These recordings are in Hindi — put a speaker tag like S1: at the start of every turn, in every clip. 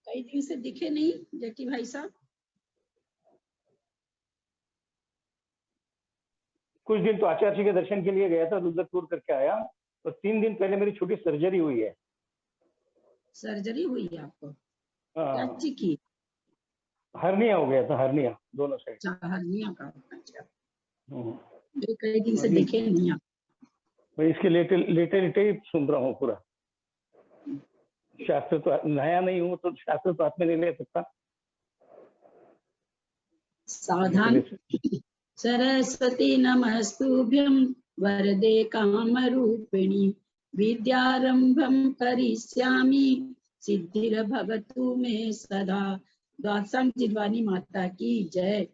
S1: कई दिन से दिखे नहीं जकी भाई साहब।
S2: कुछ दिन तो आचार्य जी के दर्शन के लिए गया था, रुद्रपुर करके आया, तो 3 दिन पहले मेरी छोटी सर्जरी हुई है।
S1: सर्जरी हुई है आपको?
S2: हाँ,
S1: क्या चीज की?
S2: हर्निया हो गया था, हर्निया दोनों साइड।
S1: हर्निया का? अच्छा,
S2: हम्म।
S1: कई दिन से देखे नहीं आप।
S2: मैं इसके लेटे लेटे लेटे ही सुन रहा हूँ पूरा। शास्त्र तो नया नहीं हूँ, तो शास्त्र तो हाथ में नहीं ले सकता।
S1: सावधान। सरस्वती नमस्तुभ्यं वरदे कामरूपिणी विद्यारंभं करिष्यामि सिद्धिर्भवतु मे सदा। द्वादशांग जिह्वानी माता की जय।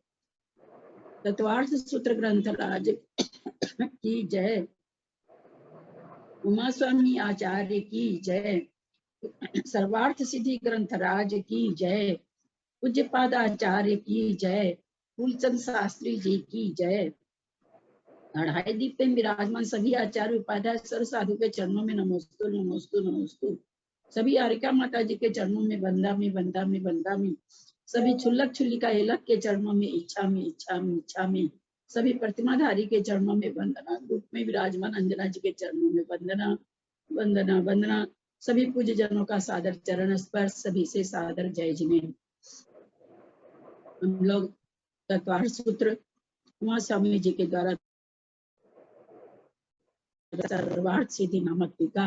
S1: तत्वार्थ सूत्र ग्रंथ राज की जय। उमा स्वामी आचार्य की जय। सर्वार्थ सिद्धि ग्रंथ राज की जय। पूज्यपाद आचार्य की जय। फूलचंद शास्त्री जी की जय। अढ़ाई दीप में विराजमान सभी आचार्य उपाध्याय सर्व साधु के चरणों में नमोस्तु नमोस्तु नमोस्तु। सभी आरिका माता जी के चरणों में बंदा में बंदा में बंदा में। सभी छुल्लक छुल्लिका एलक के चरणों में इच्छा में इच्छा में इच्छा में। सभी प्रतिमाधारी के चरणों में वंदना। रूप में विराजमान अंजना जी के चरणों में वंदना वंदना वंदना। सभी पूज्य जनों का सादर चरण स्पर्श, सभी से सादर जय जिनेन्द्र। हम लोग तत्वार्थ सूत्र उमा स्वामी जी के द्वारा सर्वार्थ सिद्धि नामक टीका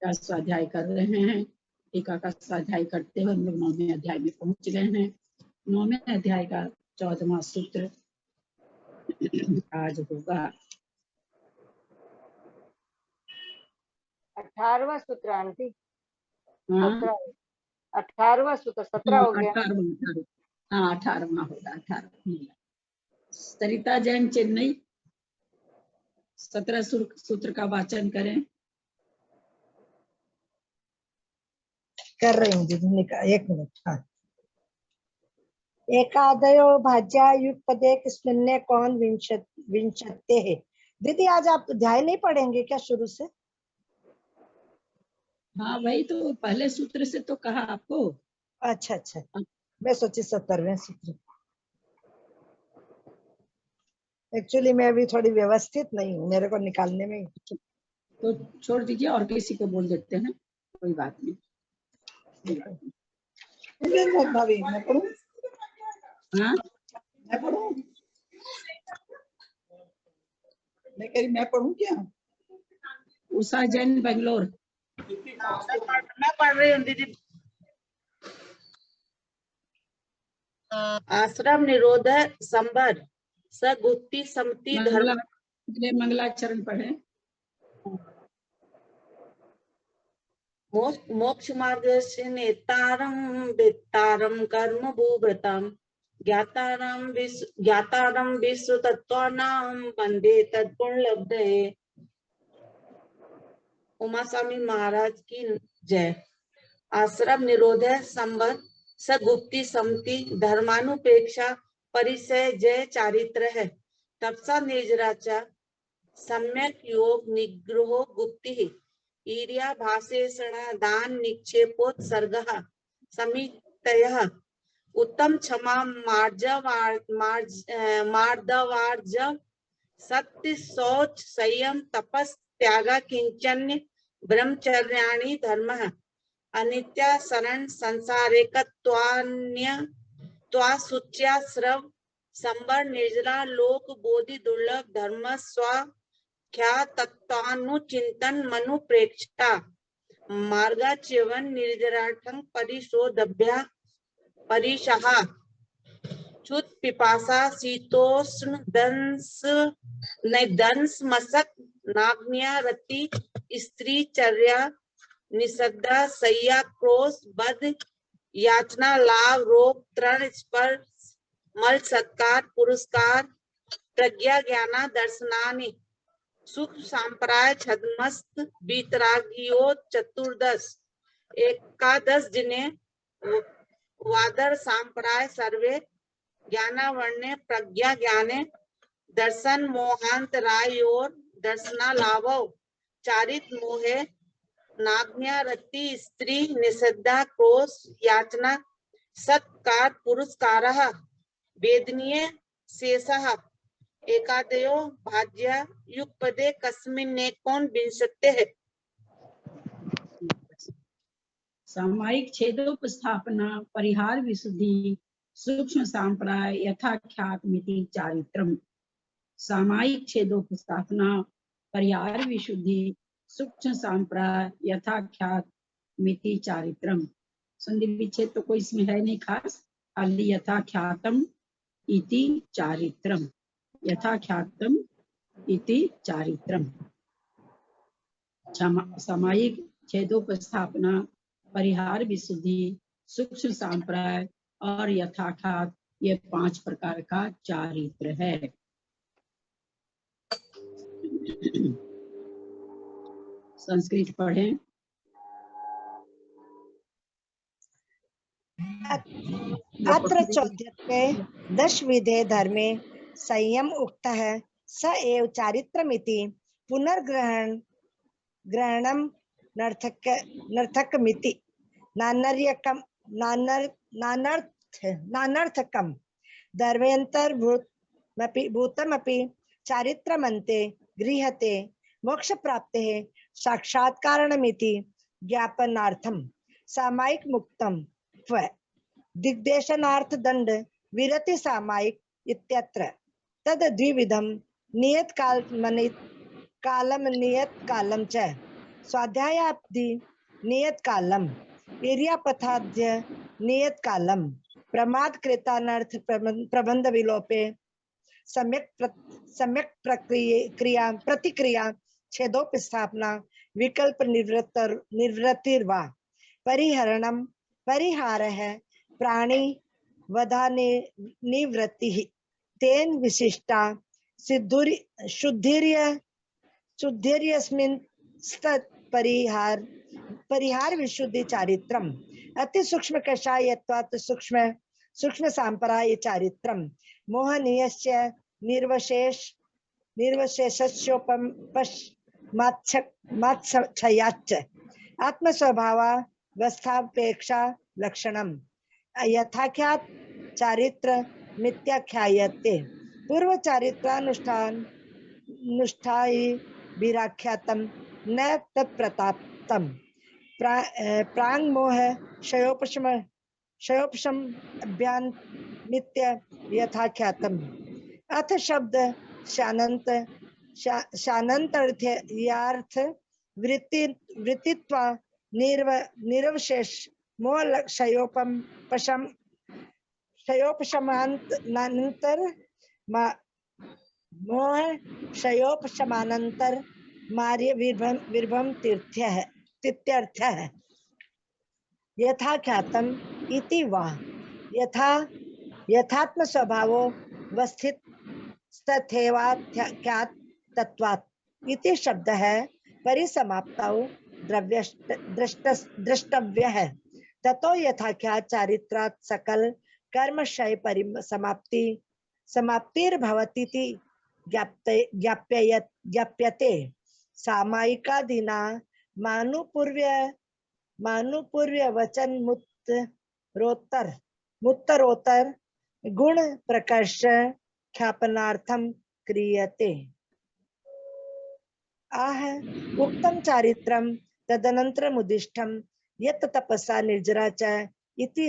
S1: का स्वाध्याय कर रहे हैं। टीका का स्वाध्याय करते हुए हम लोग 9वें अध्याय में पहुंच गए हैं। 9वें अध्याय का 14वां सूत्र आज होगा।
S3: 18वां सूत्र आंटी।
S1: हाँ,
S3: 18वां सूत्र 17 हो गया।
S1: 18वां। हाँ, 18वां होगा। 18वां। सरिता जैन चेन्नई 17 सूत्र का वाचन करें।
S4: कर रही हूँ दीदी, एक मिनट। हाँ। एकादयो भाज्या युगपदे किस्मिन्ने कौन विंशते है। दीदी आज आप अध्याय नहीं पढ़ेंगे क्या शुरू से?
S1: हाँ, वही तो पहले सूत्र से तो कहा आपको।
S4: अच्छा अच्छा, मैं सोची 17वें सूत्र। एक्चुअली मैं अभी थोड़ी व्यवस्थित नहीं हूँ, मेरे को निकालने में।
S1: तो छोड़ दीजिए और किसी को बोल देते हैं, कोई बात नहीं।
S4: भाभी मैं पढ़ूं?
S1: हाँ,
S4: मैं पढ़ूं? मैं कह रही मैं पढ़ूं क्या?
S1: उषा जैन बेंगलोर।
S3: मैं पढ़ रही हूँ दीदी। आश्रम निरोध संभर सगुप्ति समति धर्म।
S1: मंगलाचरण पढ़े।
S3: मोक्ष मार्ग से नेतारम वेत्तारम कर्म भूभृतम ज्ञातारम विश्व तत्वानाम वंदे तत्पुण्य लब्धये। उमा स्वामी महाराज की जय। आश्रम निरोध संबंध सगुप्ति समति धर्मानुपेक्षा परिचय जय चारित्र है। तपसा निर्जराचा सम्यक योग निग्रहो गुप्ति ईर्या भाषेषण दान निक्षेपोत्सर्गः समितयः उत्तम क्षमा मार्दवार्जव सत्य शौच संयम तपस त्यागा किंचन्य ब्रह्मचर्याणि धर्मः अनित्या शरण संसारेकत्वान्य त्वासुच्याश्रव संबर निर्जला लोक बोधि दुर्लभ धर्म स्वा ख्या तत्वानुचिंतन मनु प्रेक्षता मार्गाच्यवन निर्जराठं परिशोधभ्या परिशहा चुत पिपासा शीतोष्ण दंस मसक नाग्न्या रति स्त्री चर्या निषद्धा सैया क्रोश बद याचना लाभ रोग तृण स्पर्श मल सत्कार पुरस्कार प्रज्ञा ज्ञाना दर्शनानि सुख सांप्राय छदमस्त बीतरागियो चतुर्दश एकादश जिन्हें वादर सांप्राय सर्वे ज्ञानावर्णे प्रज्ञा ज्ञाने दर्शन मोहांत राय और दर्शना लाभो चारित मोहे नाज्ञा रति स्त्री निषिद्धा क्रोश याचना सत्कार पुरस्कारः वेदनीय शेषः एकादयो भाज्य युगपदे कस्मिन्नेकोन विंशतेः।
S1: सामायिक छेदोपस्थापना परिहार विशुद्धि सूक्ष्म सांप्राय यथाख्यात मिति चारित्रम। सामायिक छेदोपस्थापना परिहार विशुद्धि सूक्ष्म सांप्राय यथाख्यात मिति चारित्रम। संधि विच्छेद तो कोई इसमें है नहीं खास, खाली यथाख्यातम इति चारित्रम, यथाख्यातम इति चारित्रम। सामायिक छेदोपस्थापना परिहार विशुद्धि सूक्ष्म सांप्राय और यथाख्यात, ये 5 प्रकार का चारित्र है। संस्कृत पढ़ें।
S4: अत्र चौद्यत्वे 10 विधे धर्मे संयम उक्तः स एव चारित्रमिति पुनर्ग्रहणं नर्थकमिति नानर्थकम् धर्मेऽन्तर्भूतमपि चारित्रमन्ते गृह्यते मोक्षप्राप्तेः साक्षात्कारणमिति ज्ञापनार्थं सामायिक मुक्तं दिग्देशनार्थ दंड विरति सामायिक इत्यत्र तद द्विविधम नियत कालम च स्वाध्यायाब्धि नियत कालम इर्यापथाद्य नियत कालम प्रमाद कृतानर्थ प्रबंध विलोपे सम्यक प्रक्रिया प्रतिक्रिया छेदोपस्थापना विकल्प निवृत्तिर्वा परिहारः प्राणी वधाने निवृत्ति तेन विशिष्टा शुद्धिर्यस्मिन् परिहार विशुद्धि चारित्रम अति सूक्ष्म कषायत्वात् सूक्ष्म सांपराय चारित्रम मोहनीयस्य निर्वशेषस्योपमाच्छयाच्च आत्मस्वभावावस्थापेक्षा लक्षणम यथाख्यात चारित्र मिथ्याख्यायते पूर्व चारित्रानुष्ठायि विराख्यातम न तत्प्रताप्तम प्रांग मोह क्षयोपशम अभ्यान्नित्य यथाख्यातम अथ शब्द शानंतर्थ्यार्थ वृत्तित्वा निरवशेष क्षयोपशमानंतर मार्य विभ्रम तीर्थ्यः यथाख्यातम इति वा यथात्म स्वभावो वस्थित तथैवाख्यात तत्वात् इति शब्द है परिसमाप्तौ द्रष्टव्य है ततो यथाख्यात चारित्रात् सकल कर्मक्षय समाप्तिर्भवतीति ज्ञाप्यते सामायिकादीना मानुपूर्व्य वचन मुत्तरोत्तर गुण प्रकर्ष ख्यापनार्थम क्रियते आह उक्तम चारित्रम तदनन्तरमुदिष्टम यत् तपसा निर्जरा च इति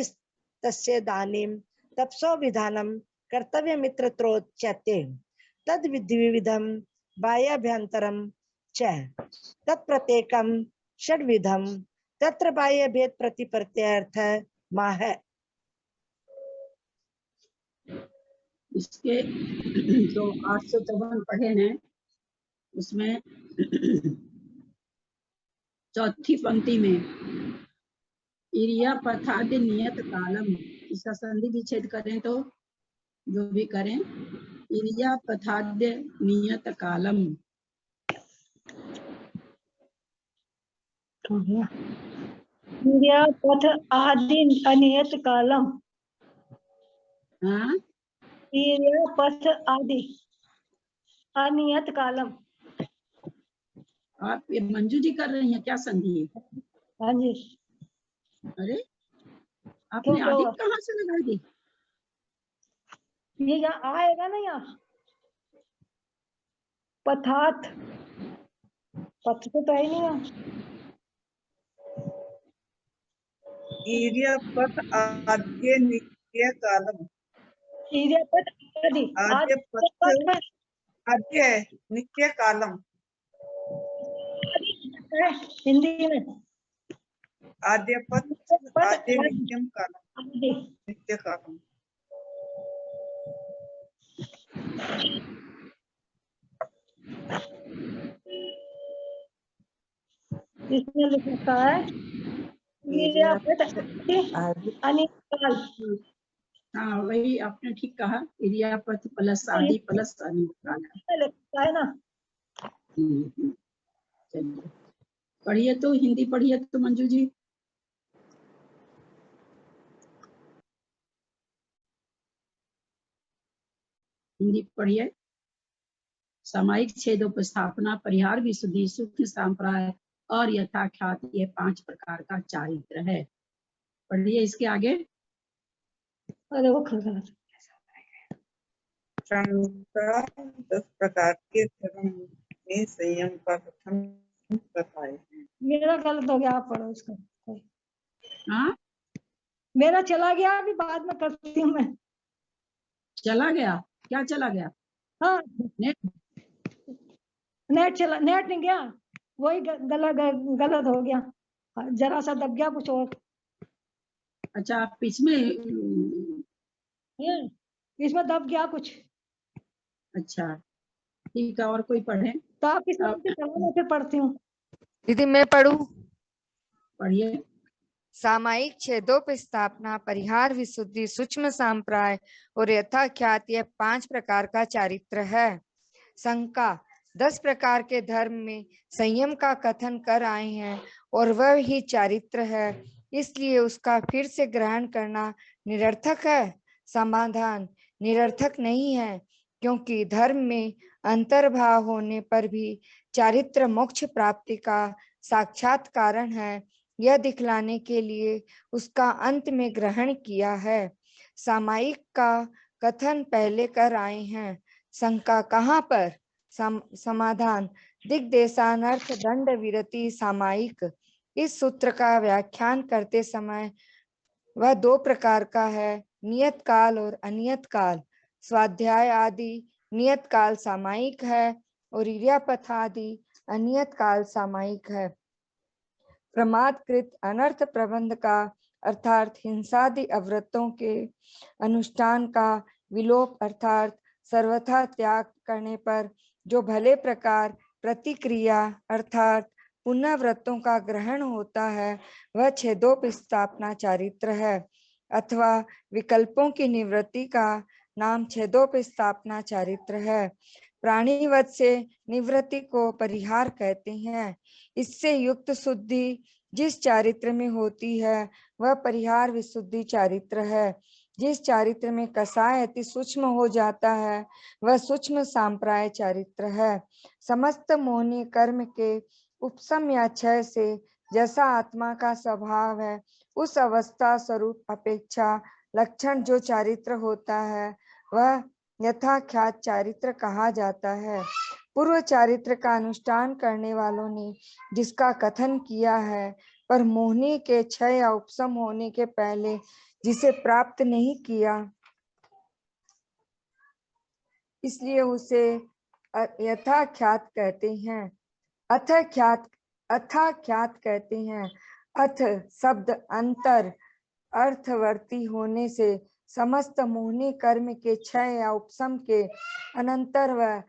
S4: तस्य दानीं तपसो विधानं कर्तव्यमित्रत्रोच्यते तद् द्विविधं बाह्याभ्यन्तरं च तत्प्रत्येकं षड्विधं तत्र बाह्यभेद प्रतिप्रत्यर्थ माह।
S1: इसके जो 854 पढ़े हैं उसमें चौथी पंक्ति में इर्यापथाद्य नियत कालम, इसका संधि विच्छेद करें तो जो भी करें इर्यापथाद्य नियत कालम।
S5: इर्यापथ आदि अनियत कालम।
S1: हाँ,
S5: इर्यापथ आदि अनियत कालम।
S1: आप ये मंजू जी कर रही हैं क्या संधि?
S5: हाँ जी।
S1: अरे आपने
S5: क्यों क्या
S1: आदि
S5: हुआ?
S1: कहाँ से लगा दी?
S5: ये यहाँ आएगा ना, यहाँ पथात, पथ तो है ही नहीं यहाँ।
S3: ईर्यपथ आद्य नित्य कालम।
S5: इर्यापत आदि
S3: आद्य पथ
S5: आदि
S3: आद्य नित्य कालम।
S5: है हिंदी में।
S3: आद्य पथ
S5: पथ
S3: आद्य
S5: आदि
S3: नित्यम कालम।
S5: आदि।
S3: नित्य कालम।
S5: इसमें लिखा है इर्यापत आदि अनिकाल।
S1: हाँ वही आपने ठीक कहा, इरियापथ प्लस आदि प्लस अनिकाल।
S5: लिखा है ना।
S1: चलिए पढ़िए तो, हिंदी पढ़िए तो मंजू जी। हिंदी पढ़िए। सामायिक छेदोपस्थापना, परिहार, विशुद्धि, सूक्ष्म सांप्राय और यथाख्यात, ये 5 प्रकार का चारित्र है। पढ़िए इसके आगे।
S5: अरे वो खड़ा
S3: शंका 10 प्रकार के धर्म में संयम का कथन बताए हैं।
S5: मेरा गलत हो गया, आप पढ़ो इसको।
S1: हाँ
S5: मेरा चला गया, अभी बाद में करती हूँ मैं।
S1: चला गया? क्या चला गया?
S5: हाँ
S1: नेट?
S5: नेट चला, नेट नहीं गया, वही गलत हो गया, जरा सा दब गया कुछ और।
S1: अच्छा आप इसमें
S5: इसमें दब गया कुछ।
S1: अच्छा ठीक है, और कोई पढ़े?
S5: तो आप इस नाम से चलो, मैं फिर पढ़ती हूँ।
S6: दीदी मैं पढ़ूं?
S1: पढ़िए।
S6: सामायिक छेदोपस्थापना, परिहार, विशुद्धि, सूक्ष्म सांप्राय और यथाख्यात, यह 5 प्रकार का चारित्र है। शंका 10 प्रकार के धर्म में संयम का कथन कर आए हैं और वह ही चारित्र है, इसलिए उसका फिर से ग्रहण करना निरर्थक है। समाधान: निरर्थक नहीं है, क्योंकि धर्म में अंतर्भाव होने पर भी चारित्र मोक्ष प्राप्ति का साक्षात कारण है, यह दिखलाने के लिए उसका अंत में ग्रहण किया है। सामायिक का कथन पहले कर आए हैं। शंका कहाँ पर? समाधान: दिग्देशानर्थ दंड विरति सामायिक। इस सूत्र का व्याख्यान करते समय वह 2 प्रकार का है, नियत काल और अनियत काल। स्वाध्याय आदि नियत काल सामायिक है और इर्यापथ आदि अनियत काल सामायिक है। प्रमादकृत अनर्थ प्रबंध का अर्थात हिंसादि अवृत्तों के अनुष्ठान का विलोप अर्थात सर्वथा त्याग करने पर जो भले प्रकार प्रतिक्रिया अर्थात पुनर्व्रतों का ग्रहण होता है, वह छेदोपस्थापना चारित्र है, अथवा विकल्पों की निवृत्ति का नाम छेदोपस्थापना चारित्र है। प्राणीवध से निवृत्ति को परिहार कहते हैं। इससे युक्त शुद्धि जिस चारित्र में होती है वह परिहार विशुद्धि चारित्र है। जिस चारित्र में कसाय अति सूक्ष्म हो जाता है वह सूक्ष्म सांप्राय चारित्र है। समस्त मोहनी कर्म के उपशम या क्षय से जैसा आत्मा का स्वभाव है, उस अवस्था स्वरूप अपेक्षा लक्षण जो चारित्र होता है वह यथाख्यात चारित्र कहा जाता है। पूर्व चारित्र का अनुष्ठान करने वालों ने जिसका कथन किया है, पर मोहनी के क्षय या उपशम होने के पहले जिसे प्राप्त नहीं किया, इसलिए उसे यथाख्यात कहते हैं, अथाख्यात कहते हैं। अथ शब्द अंतर अर्थवर्ती होने से समस्त मोहनी कर्म के क्षय या उपशम के अनंतर वह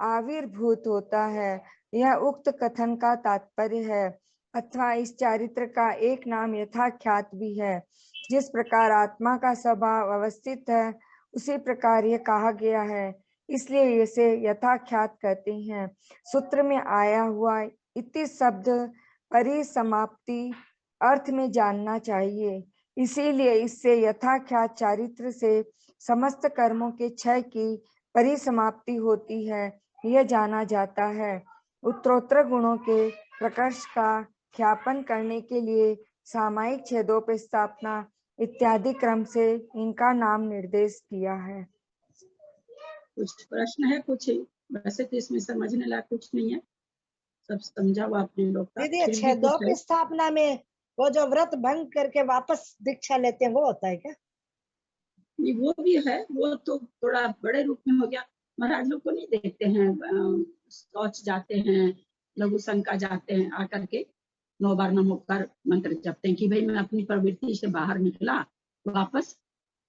S6: आविर्भूत होता है, यह उक्त कथन का तात्पर्य है। अथवा इस चारित्र का एक नाम यथाख्यात भी है। जिस प्रकार आत्मा का स्वभाव अवस्थित है उसी प्रकार यह कहा गया है, इसलिए इसे यथाख्यात कहते हैं। सूत्र में आया हुआ इति शब्द परिसमाप्ति अर्थ में जानना चाहिए, इसीलिए इससे यथाख्यात चारित्र से समस्त कर्मों के क्षय की परिसमाप्ति होती है, यह जाना जाता है। उत्तरोत्तर गुणों के प्रकर्ष का ख्यापन करने के लिए सामायिक छेदोपस्थापना इत्यादि क्रम से इनका नाम निर्देश किया है।
S1: कुछ प्रश्न है? कुछ वैसे तो इसमें समझने लायक कुछ नहीं है, सब समझा हुआ आपने लोग का।
S4: दीदी
S1: फिर भी कुछ है?
S4: छेदोपस्थापना में वो जो व्रत भंग करके वापस दीक्षा लेते हैं वो होता है क्या?
S1: नहीं, वो भी है, वो तो थोड़ा बड़े रूप में हो गया। महाराज लोग को नहीं देखते हैं, शौच जाते हैं, लघु शंका जाते हैं, आकर के 9 बार नमोकार मंत्र जपते हैं कि भाई मैं अपनी प्रवृत्ति से बाहर निकला, वापस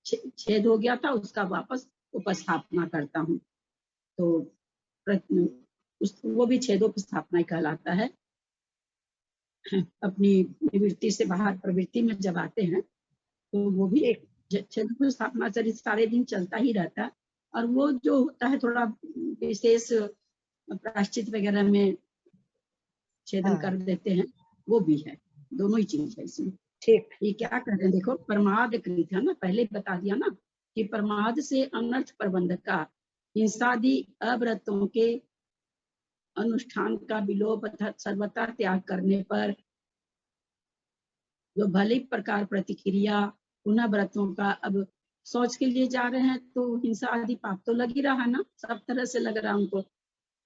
S1: छेद हो गया था, उसका वापस उपस्थापना करता हूँ। तो वो भी छेदोपस्थापना ही कहलाता है। अपनी निवृत्ति से बाहर प्रवृत्ति में जब आते हैं तो वो भी छेदोपस्थापना चरित सारे दिन चलता ही रहता है। और वो जो होता है थोड़ा विशेष प्रायश्चित वगैरह में छेदन कर देते हैं, वो भी है, दोनों ही चीज है इसमें।
S4: ठीक।
S1: ये क्या कर रहे हैं देखो, प्रमाद कृत है ना, पहले बता दिया ना कि प्रमाद से अनर्थ प्रबंध का हिंसादि अव्रतों के अनुष्ठान का विलोप तथा सर्वथा त्याग करने पर जो भले प्रकार प्रतिक्रिया पुनः व्रतों का, अब शौच के लिए जा रहे हैं तो हिंसा आदि पाप तो लग ही रहा है ना, सब तरह से लग रहा है उनको।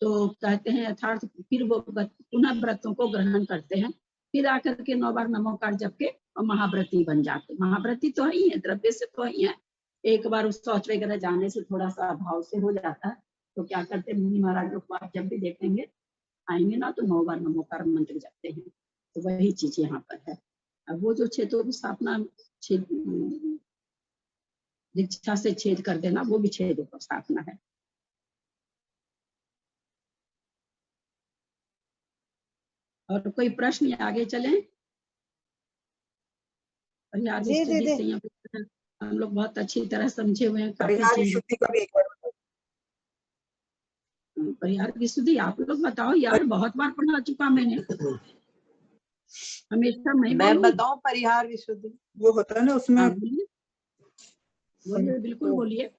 S1: तो कहते हैं यथार्थ फिर वो पुनः व्रतों को ग्रहण करते हैं, फिर आकर के 9 बार नमोकार जप के और महाव्रती बन जाते। महाव्रती तो ही है, द्रव्य से तो ही है। एक बार उस शौच वगैरह जाने से थोड़ा सा अभाव से हो जाता है, तो क्या करते हैं मुनि महाराज लोग, आप जब भी देखेंगे आएंगे ना तो 9 बार नमोकार मंत्र जपते हैं। तो वही चीज यहाँ पर है। अब वो जो छेदोपस्थापना दीक्षा से छेद कर देना, वो भी छेदोपस्थापना है। और कोई प्रश्न? आगे चलें। परिहार विशुद्धि संयम हम लोग बहुत अच्छी तरह समझे हुए हैं।
S3: परिहार विशुद्धि का भी एक बार बताओ।
S1: परिहार विशुद्धि आप लोग बताओ यार, बहुत बार पढ़ा चुका मैंने, हमेशा मैं
S3: बताऊं परिहार विशुद्धि वो होता है ना उसमें।
S1: बोलिए, बिल्कुल बोलिए।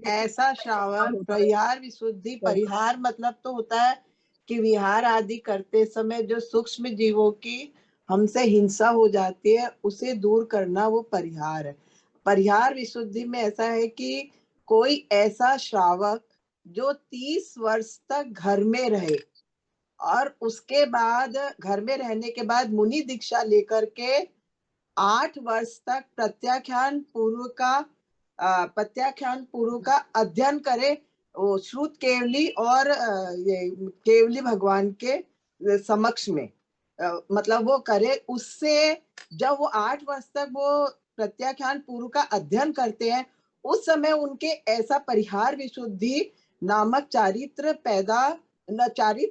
S3: ऐसा श्रावण परिहार विशुद्धि, परिहार मतलब तो होता है कि विहार आदि करते समय जो सूक्ष्म जीवों की हमसे हिंसा हो जाती है उसे दूर करना, वो परिहार है। परिहार विशुद्धि में ऐसा है कि कोई ऐसा श्रावक जो 30 वर्ष तक घर में रहे और उसके बाद घर में रहने के बाद मुनि दीक्षा लेकर के 8 वर्ष तक प्रत्याख्यान पूर्व का अध्ययन करे, वो श्रुत केवली और ये केवली भगवान के समक्ष में, मतलब वो करे। उससे जब वो 8 वर्ष तक वो प्रत्याख्यान पूर्व का अध्ययन करते हैं, उस समय उनके ऐसा परिहार विशुद्धि नामक चारित्र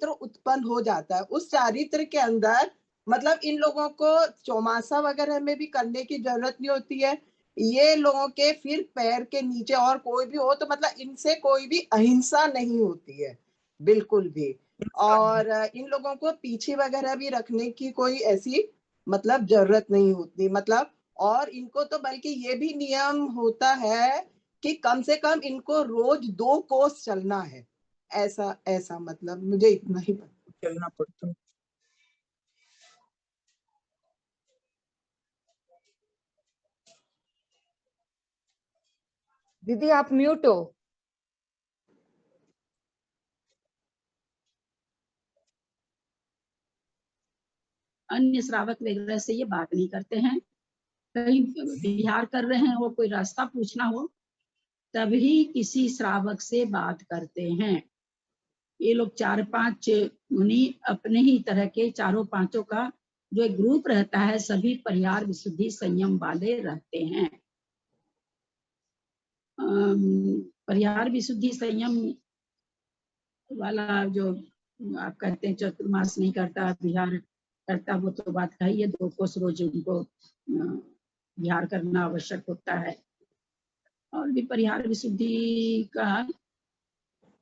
S3: उत्पन्न हो जाता है। उस चारित्र के अंदर मतलब इन लोगों को चौमासा वगैरह में भी करने की जरूरत नहीं होती है। ये लोगों के फिर पैर के नीचे और कोई भी हो तो मतलब इनसे कोई भी अहिंसा नहीं होती है बिल्कुल भी। और इन लोगों को पीछे वगैरह भी रखने की कोई ऐसी मतलब जरूरत नहीं होती मतलब। और इनको तो बल्कि ये भी नियम होता है कि कम से कम इनको रोज 2 कोस चलना है। ऐसा मतलब मुझे इतना ही चलना पड़ता है।
S6: दीदी आप म्यूट हो।
S1: अन्य श्रावक वगैरह से ये बात नहीं करते हैं। कहीं विहार कर रहे हैं, वो कोई रास्ता पूछना हो तभी किसी श्रावक से बात करते हैं। ये लोग 4-5 मुनि अपने ही तरह के, चारों पांचों का जो एक ग्रुप रहता है, सभी परिहार विशुद्धि संयम वाले रहते हैं। परिहार विशुद्धि संयम वाला जो आप कहते हैं चतुर्मास नहीं करता, विहार करता, वो तो बात है ही है। 2 कोस रोज उनको विहार करना आवश्यक होता है। और भी परिहार विशुद्धि का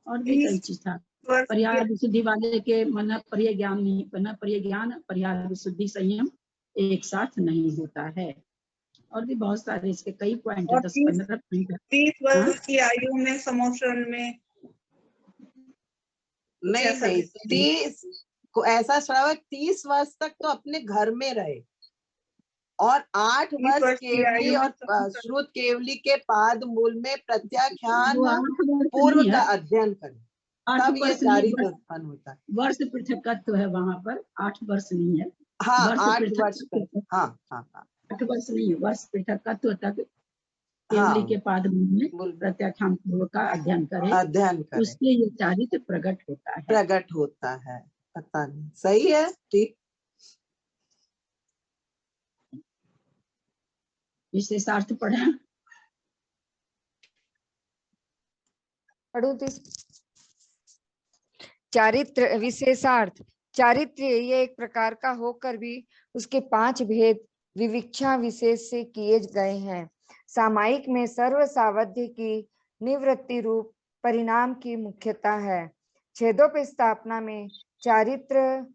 S1: और भी कई चीज था। परिहार विशुद्धि वाले के मन प्रिय ज्ञान नहीं, मन प्रिय ज्ञान परिहार विशुद्धि संयम एक साथ नहीं होता है। और भी बहुत सारे इसके कई पॉइंट है, 10-15 पॉइंट।
S3: 30 वर्ष की आयु में समोषण में नहीं नहीं, 30 को ऐसा श्रावक 30 वर्ष तक तो अपने घर में रहे और 8 वर्ष केवली और श्रुत केवली के पाद मूल में प्रत्याख्यान
S1: वो 8 वर्ष
S3: पूर्व
S1: नहीं
S3: का
S1: है,
S3: अध्ययन करें,
S1: 8
S3: तब ये
S1: वर्ष नहीं,
S3: चारित्र उत्पन्न होता है।
S1: वर्ष पृथकत्व है वहां पर, 8 वर्ष नहीं है।
S3: हाँ,
S1: वर्ष
S3: 8 वर्ष
S1: पृथकत्व,
S3: तक। हाँ हाँ हाँ
S1: 8 वर्ष नहीं है, वर्ष पृथकत्व तक केवली के पाद मूल में प्रत्याख्यान पूर्व का अध्ययन करे,
S3: अध्ययन करें,
S1: उससे ये चारित्र प्रकट होता है।
S3: प्रकट होता है। पता नहीं, सही है, ठीक।
S1: विशेषार्थ पढ़े,
S6: पढ़ू थी। चारित्र विशेषार्थ। चारित्र ये एक प्रकार का होकर भी उसके 5 भेद विविक्षा विशेष से किए गए हैं। सामायिक में सर्व सावध्य की निवृत्ति रूप परिणाम की मुख्यता है। छेदोपस्थापना में चारित्र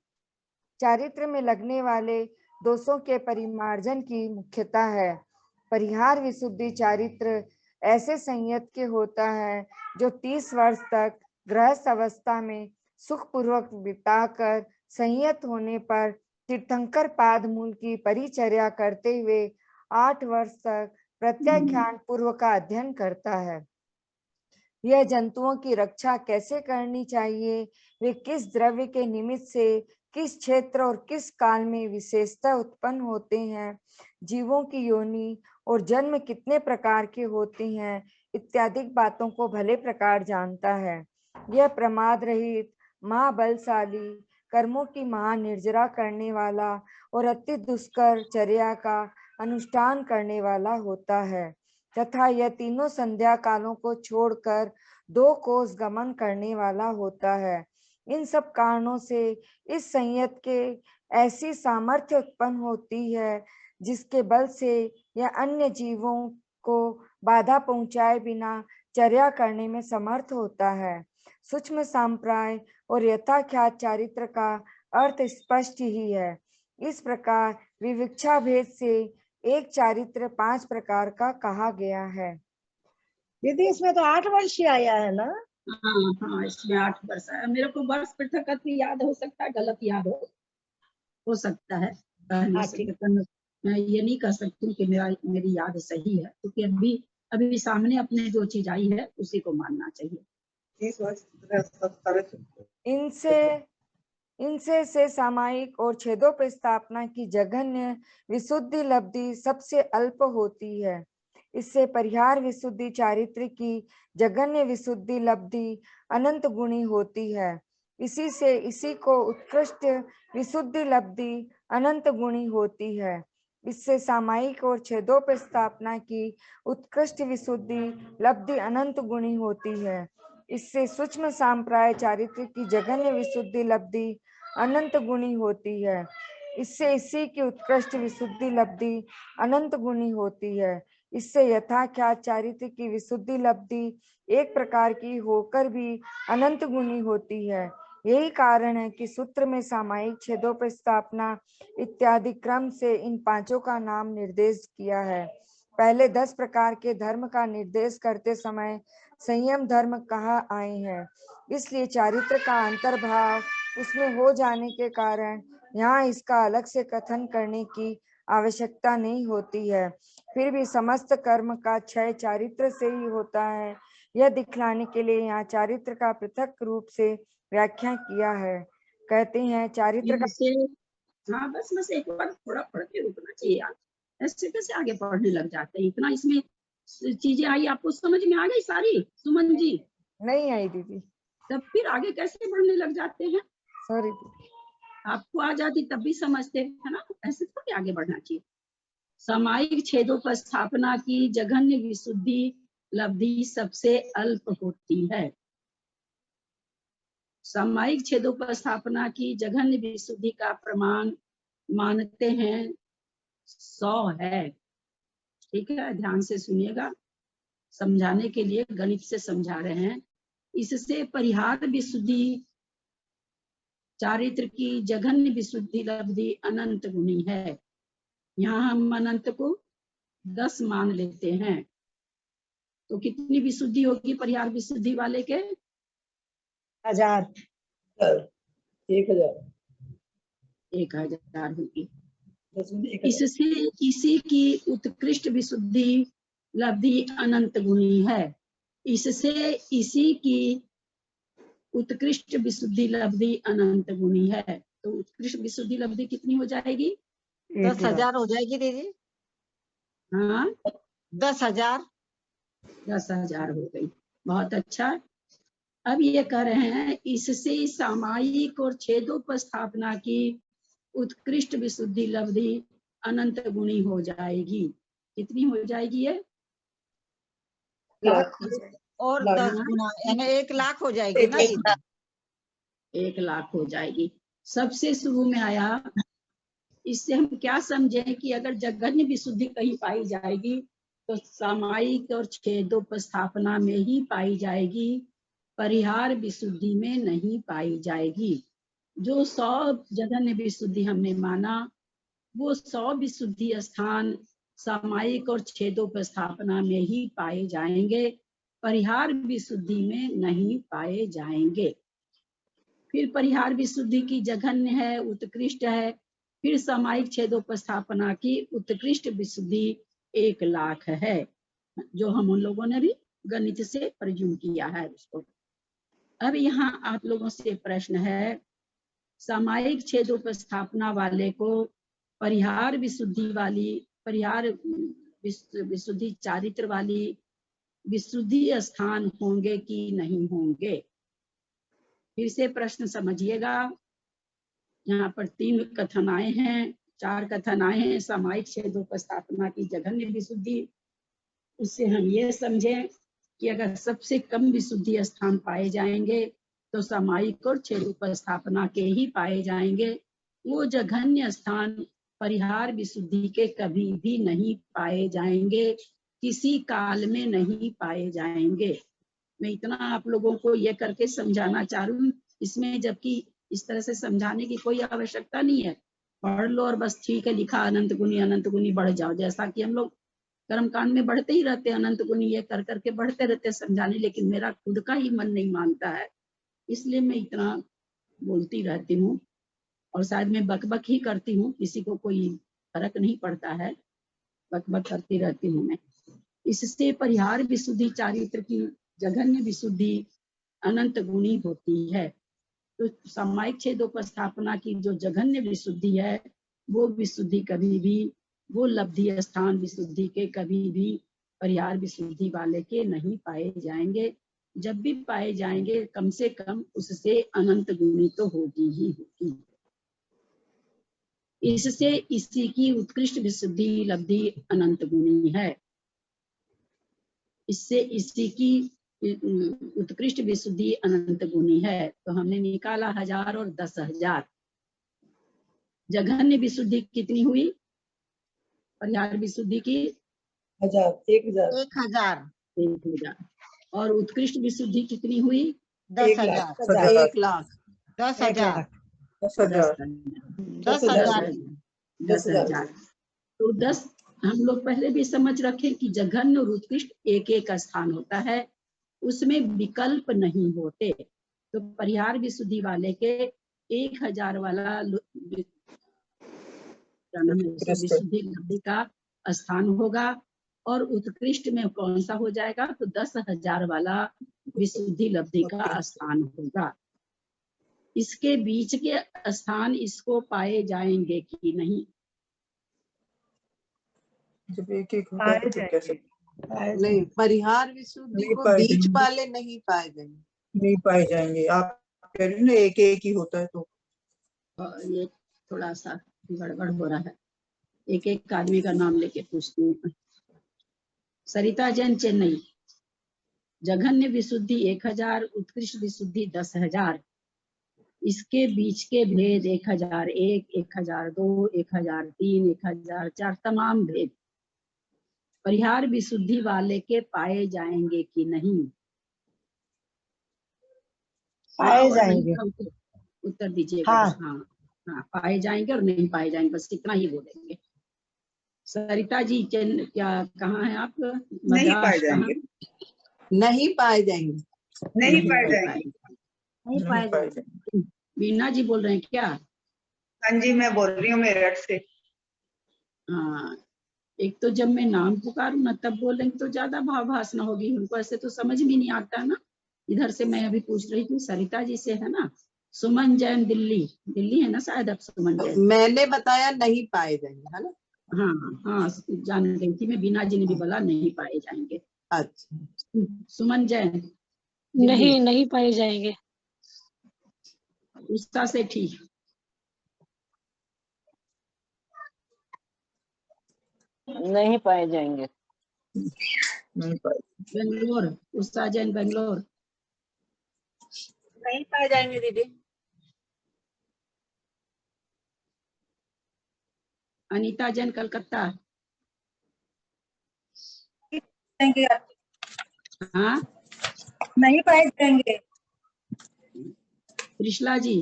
S6: में लगने वाले दोषों के परिमार्जन की मुख्यता है। परिहार विशुद्धि चारित्र ऐसे संयत के होता है जो 30 वर्ष तक गृहस्थ अवस्था में सुखपूर्वक बिताकर संयत होने पर तीर्थंकर पाद मूल की परिचर्या करते हुए 8 वर्ष तक प्रत्याख्यान पूर्व का अध्ययन करता है। यह जंतुओं की रक्षा कैसे करनी चाहिए, वे किस द्रव्य के निमित्त से किस क्षेत्र और किस काल में विशेषता उत्पन्न होते हैं, जीवों की योनि और जन्म कितने प्रकार के होते हैं इत्यादि बातों को भले प्रकार जानता है। यह प्रमाद रहित, महाबलशाली, कर्मों की महानिर्जरा करने वाला और अति दुष्कर चर्या का अनुष्ठान करने वाला होता है तथा यह तीनों संध्या कालों को छोड़कर 2 कोस गमन करने वाला होता है। इन सब कारणों से इस संयत के ऐसी सामर्थ्य उत्पन्न होती है जिसके बल से यह अन्य जीवों को बाधा पहुंचाए बिना चर्या करने में समर्थ होता है। सूक्ष्म सांप्राय और यथाख्यात चारित्र का अर्थ स्पष्ट ही है। इस प्रकार विविक्षा भेद से एक चारित्र 5 प्रकार का कहा गया है।
S4: दीदी इसमें तो 8 वर्ष ही आया है ना?
S1: हाँ हाँ, इसमें 8 वर्ष है। मेरे को वर्ष पृथकत्व याद हो सकता है, गलत याद हो सकता है। मैं ये नहीं कह सकती हूँ कि मेरी याद सही है, क्योंकि अभी सामने अपने जो चीज आई है उसी को मानना चाहिए।
S6: इनसे से सामायिक और छेदोपस्थापना की जघन्य विशुद्धि लब्धि सबसे अल्प होती है। इससे परिहार विशुद्धि चारित्र की जघन्य विशुद्धि लब्धि अनंत गुणी होती है। इसी को उत्कृष्ट विशुद्धि लब्धि अनंत गुणी होती है। इससे सामायिक और छेदोपस्थापना की उत्कृष्ट विशुद्धि लब्धि अनंत गुणी होती है। इससे सूक्ष्म सांप्राय चारित्र की जघन्य विशुद्धि लब्धि अनंत गुणी होती है। इससे इसी की उत्कृष्ट विशुद्धि लब्धि अनंत गुणी होती है। इससे यथाख्यात चारित्र की विशुद्धि लब्धि एक प्रकार की होकर भी अनंत गुणी होती है। यही कारण है कि सूत्र में सामायिक, छेदोपस्थापना इत्यादि क्रम से इन 5 का नाम निर्देश किया है। पहले 10 प्रकार के धर्म का निर्देश करते समय संयम धर्म कहा आए हैं। इसलिए चारित्र का अंतर्भाव उसमें हो जाने के कारण यहाँ इसका अलग से कथन करने की आवश्यकता नहीं होती है। फिर भी समस्त कर्म का क्षय चारित्र से ही होता है, यह दिखलाने के लिए यहाँ चारित्र का पृथक रूप से व्याख्या किया है। कहते हैं चारित्र का।
S1: हाँ बस एक बार थोड़ा पढ़ के रुकना चाहिए यार, ऐसे कैसे आगे पढ़ने लग जाते हैं। इतना इसमें चीजें आई, आपको समझ में आ गई सारी? सुमन जी
S6: नहीं आई दीदी,
S1: तब फिर आगे कैसे बढ़ने लग जाते हैं?
S6: सॉरी,
S1: आपको आ जाती तब भी समझते है ना, ऐसे थोड़ी आगे बढ़ना चाहिए। सामायिक छेदोपस्थापना की जघन्य विशुद्धि लब्धि सबसे अल्प होती है। सामायिक छेदोपस्थापना की जघन्य विशुद्धि का प्रमाण मानते हैं 100 है। ठीक है, ध्यान से सुनिएगा, समझाने के लिए गणित से समझा रहे हैं। इससे परिहार विशुद्धि चारित्र की जघन्य विशुद्धि लब्धि अनंत गुणी है। यहाँ हम अनंत को 10 मान लेते हैं, तो कितनी विशुद्धि होगी परिहार विशुद्धि वाले के?
S4: 1000।
S3: 1000
S1: 1000 होगी। इससे इसी की उत्कृष्ट विशुद्धि लब्धि अनंत गुणी है। इससे इसी की उत्कृष्ट विशुद्धि लब्धि अनंत गुणी है। तो उत्कृष्ट विशुद्धि लब्धि कितनी हो जाएगी?
S7: 10,000 हो जाएगी दीदी।
S1: हाँ
S7: 10,000।
S1: 10,000 हो गई। बहुत अच्छा। अब ये कह रहे हैं इससे सामायिक और छेदोपस्थापना की उत्कृष्ट विशुद्धि लब्धि अनंत गुणी हो जाएगी। कितनी हो जाएगी ये?
S7: और 10 गुना यानी 1,00,000 हो जाएगी ना दीदी।
S1: 1,00,000 हो जाएगी। सबसे शुरू में आया, इससे हम क्या समझें कि अगर जघन्य विशुद्धि कहीं पाई जाएगी तो सामायिक और छेदोपस्थापना में ही पाई जाएगी, परिहार विशुद्धि में नहीं पाई जाएगी। जो 100 जघन्य विशुद्धि हमने माना, वो 100 विशुद्धि स्थान सामायिक और छेदोपस्थापना में ही पाए जाएंगे, परिहार विशुद्धि में नहीं पाए जाएंगे। फिर परिहार विशुद्धि की जघन्य है, उत्कृष्ट है। फिर सामायिक छेदोपस्थापना की उत्कृष्ट विशुद्धि 1,00,000 है, जो हम उन लोगों ने भी गणित से प्रज्ञान किया है उसको। अब यहाँ आप लोगों से प्रश्न है, सामायिक छेदोपस्थापना वाले को परिहार विशुद्धि वाली, परिहार विशुद्धि चारित्र वाली विशुद्धि स्थान होंगे कि नहीं होंगे? फिर से प्रश्न समझिएगा। यहाँ पर 3 कथन आए हैं, 4 कथन आए हैं। सामायिक छेदोपस्थापना की जघन्य विशुद्धि, उससे हम ये समझें कि अगर सबसे कम विशुद्धि स्थान पाए जाएंगे तो सामायिक और छेदोपस्थापना के ही पाए जाएंगे। वो जघन्य स्थान परिहार विशुद्धि के कभी भी नहीं पाए जाएंगे, किसी काल में नहीं पाए जाएंगे। मैं इतना आप लोगों को ये करके समझाना चाह रही हूँ। इसमें जबकि इस तरह से समझाने की कोई आवश्यकता नहीं है, पढ़ लो और बस ठीक है लिखा अनंत गुनी बढ़ जाओ, जैसा कि हम लोग कर्मकांड में बढ़ते ही रहते हैं, अनंत गुनी ये कर करके बढ़ते रहते समझाने। लेकिन मेरा खुद का ही मन नहीं मानता है, इसलिए मैं इतना बोलती रहती हूँ और शायद मैं बकबक ही करती हूँ, किसी को कोई फर्क नहीं पड़ता है, बकबक करती रहती हूँ मैं। इससे परिहार विशुद्धि चारित्र की जघन्य विशुद्धि अनंत गुणी होती है। तो सामायिक छेदोपस्थापना की जो जघन्य विशुद्धि है, वो विशुद्धि कभी भी, वो लब्धि स्थान विशुद्धि के कभी भी परिहार विशुद्धि वाले के नहीं पाए जाएंगे। जब भी पाए जाएंगे कम से कम उससे अनंत गुणी तो होगी ही होगी। इससे इसी की उत्कृष्ट विशुद्धि लब्धि अनंत गुणी है। इससे इसी की उत्कृष्ट विशुद्धि अनंत गुणी है। तो हमने निकाला 1000 और 10,000। जघन्य विशुद्धि कितनी हुई? परिहार विशुद्धि की
S3: 1,000
S7: 1,000।
S1: और उत्कृष्ट विशुद्धि कितनी हुई?
S7: 10,000।
S3: 1,00,000
S7: 10,000।
S3: 10,000
S1: तो 10 हम लोग पहले भी समझ रखें कि जघन्य और उत्कृष्ट एक एक स्थान होता है, उसमें विकल्प नहीं होते। तो परिहार विशुद्धि वाले के 1,000 वाला विशुद्धि लब्धि का स्थान होगा, और उत्कृष्ट में कौन सा हो जाएगा? तो 10,000 वाला विशुद्धि लब्धि का स्थान होगा। इसके बीच के स्थान इसको पाए जाएंगे कि नहीं?
S8: जब एक एक होता है तो कैसे?
S3: नहीं, परिहार विशुद्धि को बीच वाले नहीं पाए जाएंगे,
S8: नहीं पाए जाएंगे। आप कह रहे हो ना एक एक ही होता है तो
S1: ये थोड़ा सा गड़बड़ हो रहा है। एक एक आदमी का नाम लेके पूछती हूँ। सरिता जैन, चेन्नई। जघन्य विशुद्धि 1,000, उत्कृष्ट विशुद्धि 10,000। इसके बीच के भेद 1,001, 1,002, 1,003, 1,004 तमाम भेद परिहार विशुद्धि वाले के पाए जाएंगे कि नहीं?
S4: पाए जाएंगे।
S1: उत्तर दीजिएगा।
S4: हाँ।
S1: हाँ हाँ, पाए जाएंगे और नहीं पाए जाएंगे, बस इतना ही बोलेंगे। सरिता जी, क्या कहाँ हैं आप?
S8: नहीं पाए जाएंगे।
S3: नहीं पाए जाएंगे।
S8: नहीं पाए जाएंगे।
S5: नहीं पाए जाएंगे।
S1: वीणा जी बोल रहे हैं क्या?
S8: हाँ जी, मैं बोल रही हूँ मेरठ से।
S1: हाँ, एक तो जब मैं नाम पुकारूं ना तब बोलेंगे तो ज्यादा भावभाषण होगी, उनको ऐसे तो समझ में नहीं आता ना। इधर से मैं अभी पूछ रही थी सरिता जी से, है ना। सुमन जैन दिल्ली, दिल्ली है ना शायद अब सुमन जैन।
S3: मैंने बताया नहीं पाए जाएंगे, है ना।
S1: हाँ हाँ, जान रही थी मैं, बीना जी ने भी बोला नहीं पाए जाएंगे।
S3: अच्छा,
S1: सुमन जैन
S5: नहीं, नहीं पाए जाएंगे।
S1: उषा सेठी,
S7: नहीं पाए जाएंगे।
S8: नहीं पाए
S1: बेंगलोर, उषा जैन बेंगलोर,
S7: नहीं पाए जाएंगे दीदी।
S1: अनीता जैन कलकत्ता। हाँ,
S7: नहीं पाए जाएंगे।
S1: त्रिशला जी,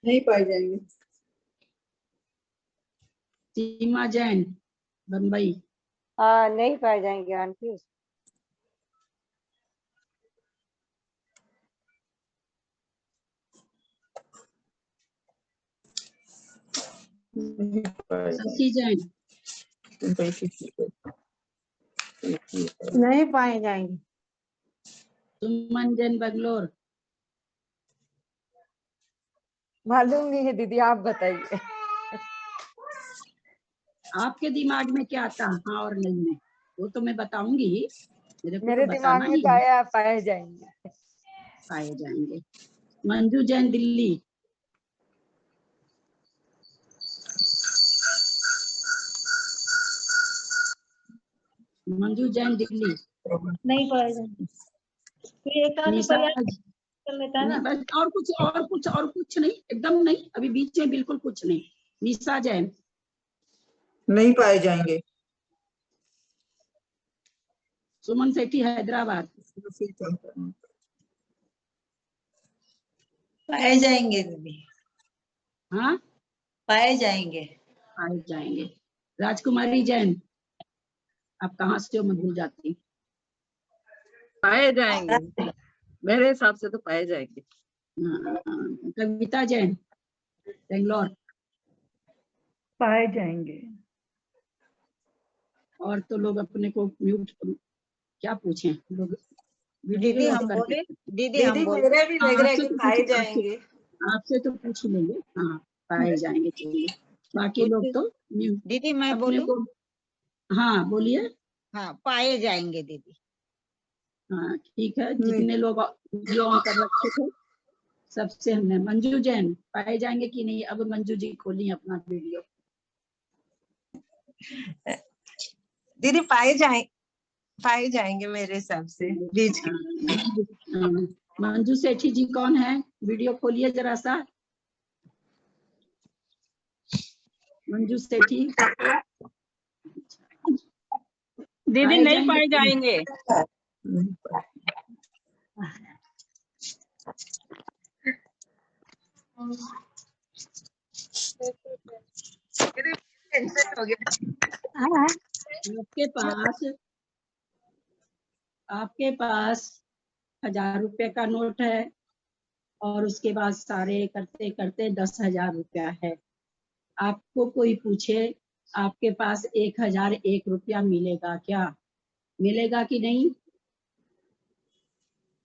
S8: नहीं पाए जाएंगे।
S1: सीमा जैन बम्बई,
S6: हाँ, नहीं पाए जाएंगे आंटी।
S8: नहीं पाए
S1: शशि जैन,
S5: नहीं पाए जाएंगे।
S1: सुमन जैन बेंगलोर।
S6: मालूम नहीं है दीदी, आप बताइए।
S1: आपके दिमाग में क्या आता है हाँ और नहीं में, वो तो मैं बताऊंगी ही, मेरे को
S6: मेरे
S1: तो
S6: दिमाग
S1: बताना
S6: में
S1: ही
S6: तो
S1: है।
S6: आया पाए जाएंगे।
S1: पाए जाएंगे। मंजू जैन दिल्ली, मंजू जैन दिल्ली।
S5: नहीं पाए जाएंगे। फिर एक आदमी
S1: निशा
S5: प्रयास कर लेता है
S1: नहीं,
S5: ना।
S1: बस और कुछ नहीं, एकदम नहीं, अभी बीच में बिल्कुल कुछ नहीं। निशा जैन,
S8: नहीं पाए जाएंगे।
S1: सुमन सेठी हैदराबाद,
S7: पाए जाएंगे दीदी।
S1: हाँ
S7: पाए जाएंगे।
S1: पाए जाएंगे। राजकुमारी जैन, आप कहाँ से हो मैं भूल जाती।
S7: पाए जाएंगे, मेरे हिसाब से तो पाए जाएंगे।
S1: कविता जैन बेंगलोर।
S5: पाए जाएंगे।
S1: और तो लोग अपने को म्यूट, क्या पूछें लोग, वीडियो
S7: दीदी
S1: ऑफ
S7: हम
S1: करके।
S7: बोले, दीदी हम बोले।
S8: मेरा भी लग रहा है
S1: आपसे
S8: कि
S1: तो
S8: पाए
S1: पूछ
S8: जाएंगे।
S1: आपसे तो पूछ लेंगे, हाँ पाए जाएंगे, चलिए। बाकी लोग तो म्यूट
S7: दीदी मैं
S1: अपने
S7: बोलूं?
S1: को। हाँ बोलिए।
S7: हाँ, पाए जाएंगे दीदी।
S1: हाँ ठीक है, जितने लोग वीडियो ऑन कर रखे थे सबसे हमने। मंजू जैन पाए जाएंगे कि नहीं, अब मंजू जी खोली अपना वीडियो।
S9: दीदी पाए जाएंगे मेरे हिसाब से बीच।
S1: मंजू सेठी जी कौन है, वीडियो खोलिए जरा सा। मंजू सेठी
S7: दीदी नहीं पाए जाएंगे।
S9: हो गया।
S1: आपके पास 1000 रुपए का नोट है और उसके बाद सारे करते करते 10,000 रुपया है। आपको कोई पूछे आपके पास 1001 रुपया मिलेगा क्या, मिलेगा कि नहीं?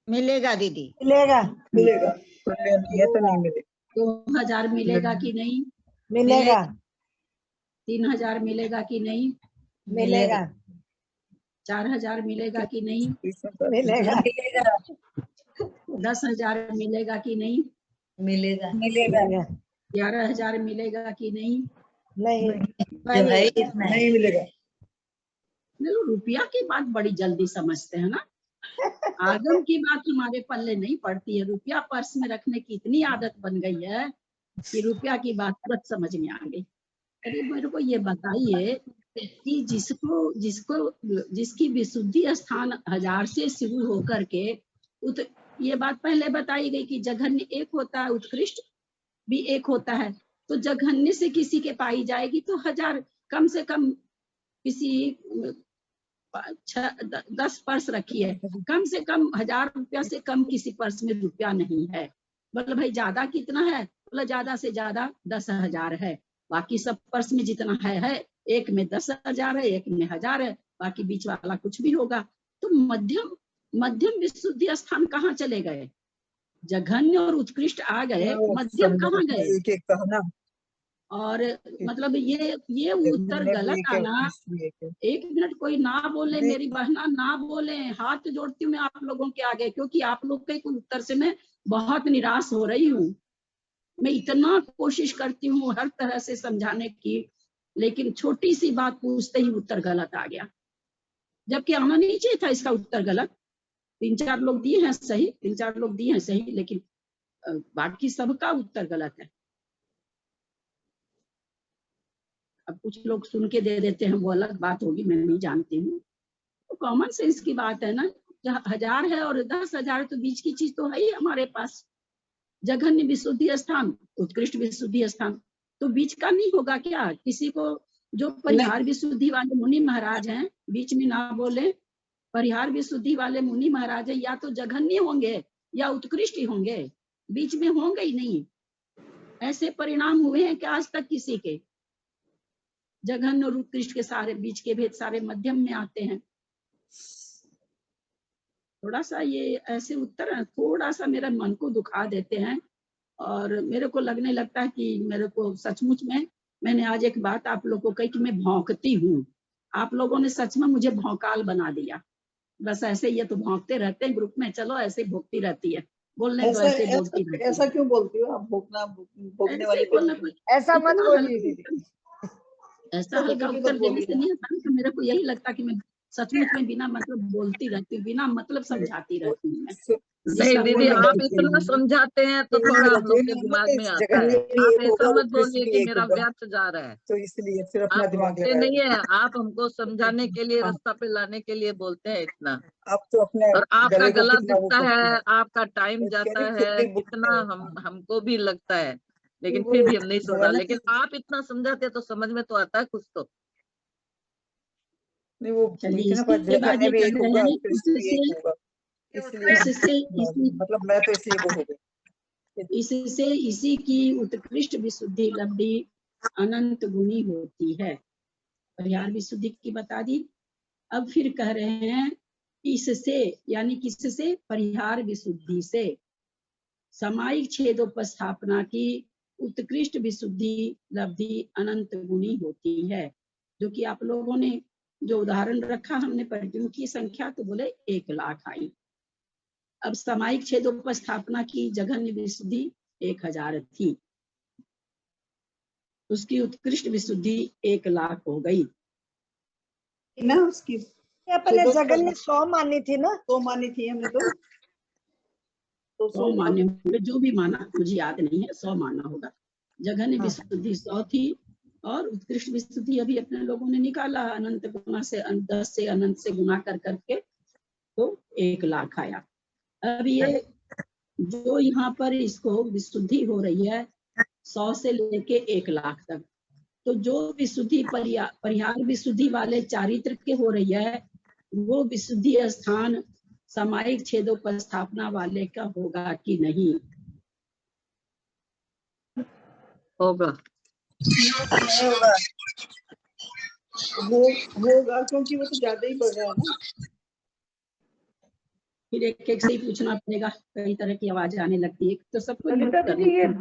S7: मिलेगा दीदी।
S4: मिलेगा।
S8: मिलेगा। ये तो नहीं मिलेगा।
S1: 2000 मिलेगा कि नहीं?
S4: मिलेगा।
S1: 3000 मिलेगा कि नहीं?
S4: मिलेगा।
S1: 4000 मिलेगा कि नहीं?
S4: मिलेगा।
S1: 10,000 मिलेगा कि नहीं?
S7: मिलेगा।
S4: मिलेगा।
S1: 11,000 मिलेगा कि नहीं?
S4: नहीं।
S7: जो है इतना
S8: नहीं मिलेगा।
S1: रुपया की बात बड़ी जल्दी समझते हैं ना, आगम की बात हमारे पल्ले नहीं पड़ती है। रुपया पर्स में रखने की इतनी आदत बन गई है कि रुपया की बात तुरंत समझ में आ गई। अरे मेरे को ये बताइए कि जिसकी विशुद्धि स्थान 1000 से शुरू होकर के ये बात पहले बताई गई कि जघन्य एक होता है, उत्कृष्ट भी एक होता है। तो जघन्य से किसी के पाई जाएगी तो 1000 कम से कम किसी 10 पर्स रखी है, कम से कम 1000 रुपया से कम किसी पर्स में रुपया नहीं है। बोला भाई ज्यादा कितना है? बोला ज्यादा से ज्यादा 10,000 है, बाकी सब पर्स में जितना है। एक में 10,000 है, एक में 1000 है, बाकी बीच वाला कुछ भी होगा। तो मध्यम विशुद्धि स्थान कहाँ चले गए? जघन्य और उत्कृष्ट आ गए, मध्यम कहाँ गए?
S8: एक एक कहना
S1: और मतलब ये उत्तर गलत आना। एक मिनट कोई ना बोले, मेरी बहना ना बोले, हाथ जोड़ती हूँ मैं आप लोगों के आगे, क्योंकि आप लोग के उत्तर से मैं बहुत निराश हो रही हूँ। मैं इतना कोशिश करती हूँ हर तरह से समझाने की, लेकिन छोटी सी बात पूछते ही उत्तर गलत आ गया, जबकि आना नहीं चाहिए था इसका उत्तर गलत। 3-4 लोग दिए हैं सही, 3-4 लोग दिए हैं सही, लेकिन बाकी सबका उत्तर गलत है। अब कुछ लोग सुन के दे देते हैं, वो अलग बात होगी, मैं नहीं जानती हूँ। तो कॉमन सेंस की बात है ना, 1000 है और 10,000 तो बीच की चीज तो है ही हमारे पास। जघन्य विशुद्धि स्थान, उत्कृष्ट विशुद्धि स्थान, तो बीच का नहीं होगा क्या? किसी को जो परिहार विशुद्धि वाले मुनि महाराज हैं, बीच में ना बोले, परिहार विशुद्धि वाले मुनि महाराज है, या तो जघन्य होंगे या उत्कृष्ट होंगे, बीच में होंगे ही नहीं। ऐसे परिणाम हुए हैं कि आज तक किसी के? जघन्य और उत्कृष्ट के सारे बीच के भेद सारे मध्यम में आते हैं। थोड़ा सा ये ऐसे उत्तर थोड़ा सा मेरा मन को दुखा देते हैं, और मेरे को लगने लगता है कि मेरे को सचमुच में, मैंने आज एक बात आप लोगों को कही कि मैं भौंकती हूँ। आप लोगों ने सच में मुझे भौकाल बना दिया। बस ऐसे ये तो भौंकते रहते हैं ग्रुप में, चलो ऐसे भोंकती रहती है, बोलने तो ऐसे बोलती रहती है।
S8: ऐसा क्यों बोलती हो आप? भोगने वाली
S6: ऐसा मत बोलिए दीदी।
S1: ऐसा हल्का उत्तर देने से नहीं आता, तो मेरे को यही लगता कि मैं सचमुच में बिना मतलब बोलती रहती हूँ, बिना मतलब समझाती रहती हूँ मैं।
S7: नहीं दीदी, आप इतना समझाते हैं तो थोड़ा हम लोग के दिमाग में आता है। आप ऐसा मत बोलिए कि मेरा व्यर्थ जा रहा है,
S8: तो इसलिए फिर अपना
S7: आप
S8: दिमाग
S7: बोलते नहीं है, आप हमको समझाने के लिए, रास्ता पे लाने के लिए बोलते हैं इतना।
S8: आप तो अपने
S7: और आपका
S8: गले को
S7: गला
S8: कितना वो
S7: दिखता
S8: करती
S7: है, आपका टाइम जाता है, कितना हमको भी लगता है, लेकिन
S8: वो
S7: फिर भी हम नहीं सुन रहा।
S8: भगवान
S7: लेकिन आप इतना समझाते तो समझ में तो आता है कुछ तो।
S8: नहीं, वो
S1: चलिए
S8: इतना
S1: इसके
S8: पर
S1: बाद
S8: जगह
S1: ये
S8: भी
S1: कह
S8: एक
S1: रहे
S8: होगा,
S1: हैं
S8: फिर इसलिए एक होगा, इसलिए
S1: इससे
S8: मतलब मैं तो इसलिए वो हो गई।
S1: इससे इसी की उत्कृष्ट विशुद्धि लब्धि अनंत गुनी होती है। परिहार विशुद्धि की बता दी। अब फिर कह रहे हैं इससे, यानी किससे? परिहार विशुद्धि से सामायिक छेदोपस्थापना की उत्कृष्ट विशुद्धि लब्धि अनंत गुनी होती है। जो कि आप लोगों ने जो उदाहरण रखा, हमने परिजनों की संख्या तो बोले 1 लाख आई। अब सामायिक छेदोपस्थापना की जघन्य विशुद्धि 1000 थी, उसकी उत्कृष्ट विशुद्धि 1 लाख हो गई
S8: ना। उसकी
S4: अपने जघन्य 100 मानी थी ना,
S8: 100 मानी थी हमने तो
S1: 100 माने होंगे, जो भी माना मुझे याद नहीं है, 100 माना होगा। जघन्य विशुद्धि 100 थी, और उत्कृष्ट विशुद्धि अभी अपने लोगों ने निकाला, अनंत गुना से 10 से अनंत से गुना कर करके तो 1 लाख आया। अब ये जो यहाँ पर इसको विशुद्धि हो रही है 100 से लेके 1 लाख तक, तो जो विशुद्धि परिहार विशुद्धि वाले चारित्र के हो रही है, वो विशुद्धि स्थान सामायिक छेदोपस्थापना वाले का होगा कि नहीं?
S7: होगा,
S8: होगा, क्योंकि वो तो ज्यादा ही बढ़ रहा है ना।
S1: फिर एक एक से ही पूछना पड़ेगा, कई तरह की आवाज आने लगती है, तो सबको
S5: ललिता
S1: म्यूट
S5: दीदी, ये
S1: करना।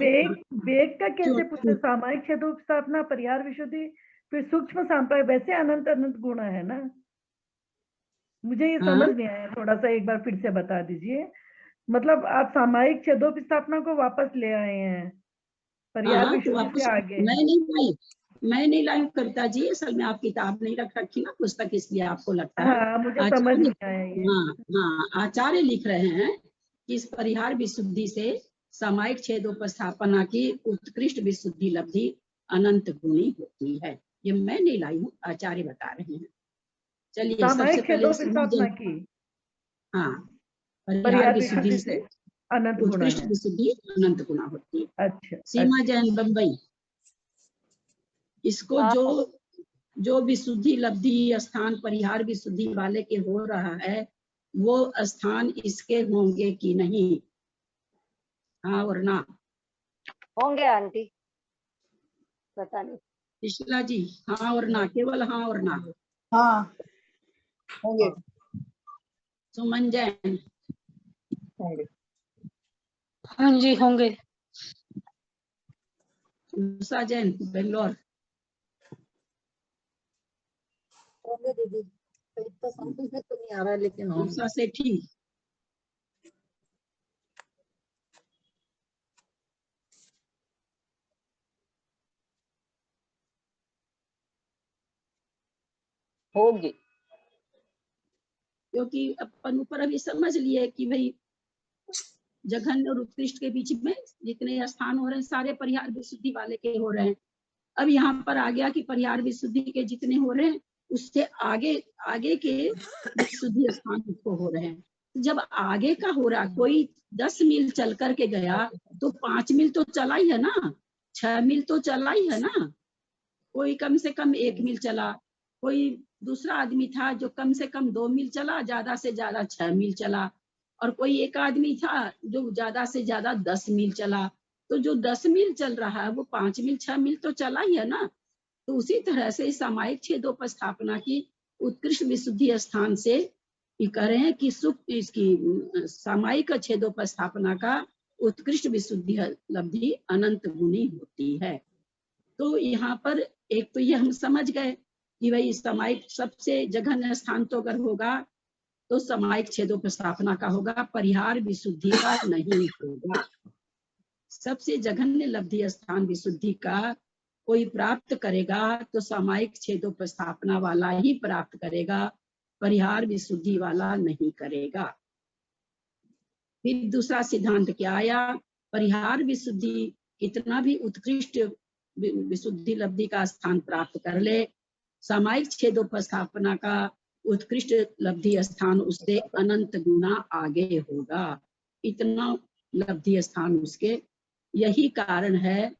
S5: वेग का कैसे पूछे? सामायिक छेदोपस्थापना, परिहार विशुद्धि, फिर सूक्ष्म सांप्राय, वैसे अनंत अनंत गुण है ना। मुझे ये समझ नहीं आया, थोड़ा सा एक बार फिर से बता दीजिए। मतलब आप सामायिक छेदोपस्थापना को वापस ले आए हैं, परिहार विशुद्धि से आगे।
S1: मैं नहीं लाई कविता जी, असल में आप किताब नहीं रख रखी ना, पुस्तक, इसलिए आपको लगता है।
S5: हाँ, मुझे समझ नहीं आया ये।
S1: हाँ, आचार्य लिख रहे हैं कि इस परिहार विशुद्धि से सामायिक छेदोपस्थापना की उत्कृष्ट विशुद्धि लब्धि अनंत गुणी होती है। ये मैं नहीं लाई हूँ, आचार्य बता रहे हैं। चलिए सबसे पहले
S5: छेदोपस्थापना की,
S1: हाँ,
S5: परिहार विशुद्धि से अनंत गुण
S1: उत्कृष्ट
S5: है।
S1: विशुद्धि अनंत गुना होती है।
S5: अच्छा,
S1: सीमा जैन बम्बई, इसको जो जो विशुद्धि लब्धि स्थान परिहार विशुद्धि वाले के हो रहा है वो स्थान इसके होंगे कि नहीं? हाँ और ना?
S4: होंगे आंटी, पता नहीं।
S1: पिछला जी हाँ और ना, केवल हाँ और ना।
S8: हाँ होंगे।
S1: सुमन जैन,
S8: होंगे।
S9: हाँ जी होंगे।
S1: उषा जैन बेंगलोर,
S7: होंगे दीदी, तो समझ में तो नहीं आ रहा लेकिन होंगे।
S1: उषा सेठी,
S7: होगी।
S1: क्योंकि अपन ऊपर अभी समझ लिए कि भाई जघन्य और उत्कृष्ट के बीच में जितने स्थान हो रहे हैं सारे परिहार विशुद्धि वाले के हो रहे हैं। अब यहाँ पर आ गया कि परिहार विशुद्धि के जितने हो रहे हैं उससे आगे आगे के विशुद्धि स्थान उसको हो रहे हैं। जब आगे का हो रहा, कोई 10 मील चल करके गया तो 5 मील तो चला ही है ना, 6 मील तो चला ही है ना। कोई कम से कम 1 मील चला, कोई दूसरा आदमी था जो कम से कम 2 मील चला, ज्यादा से ज्यादा 6 मील चला, और कोई एक आदमी था जो ज्यादा से ज्यादा 10 मील चला। तो जो 10 मील चल रहा है वो 5 मील 6 मील तो चला ही है ना। तो उसी तरह से सामायिक छेदोपस्थापना की उत्कृष्ट विशुद्धि स्थान से ये कह रहे हैं कि सुख इसकी सामायिक छेदोपस्थापना का उत्कृष्ट विशुद्धि लब्धि अनंत गुणी होती है। तो यहाँ पर एक तो ये हम समझ गए कि भाई सामायिक सबसे जघन्य स्थान तो अगर होगा तो सामायिक छेदोपस्थापना का होगा, परिहार विशुद्धि का नहीं होगा। सबसे जघन्य लब्धि स्थान विशुद्धि का कोई प्राप्त करेगा तो सामायिक छेदोपस्थापना वाला ही प्राप्त करेगा, परिहार विशुद्धि वाला नहीं करेगा। फिर दूसरा सिद्धांत क्या आया? परिहार विशुद्धि कितना भी उत्कृष्ट विशुद्धि लब्धि का स्थान प्राप्त कर ले, सामायिक छेदोपस्थापना का उत्कृष्ट लब्धि स्थान उससे अनंत गुना आगे होगा। इतना लब्धि स्थान उसके, यही कारण है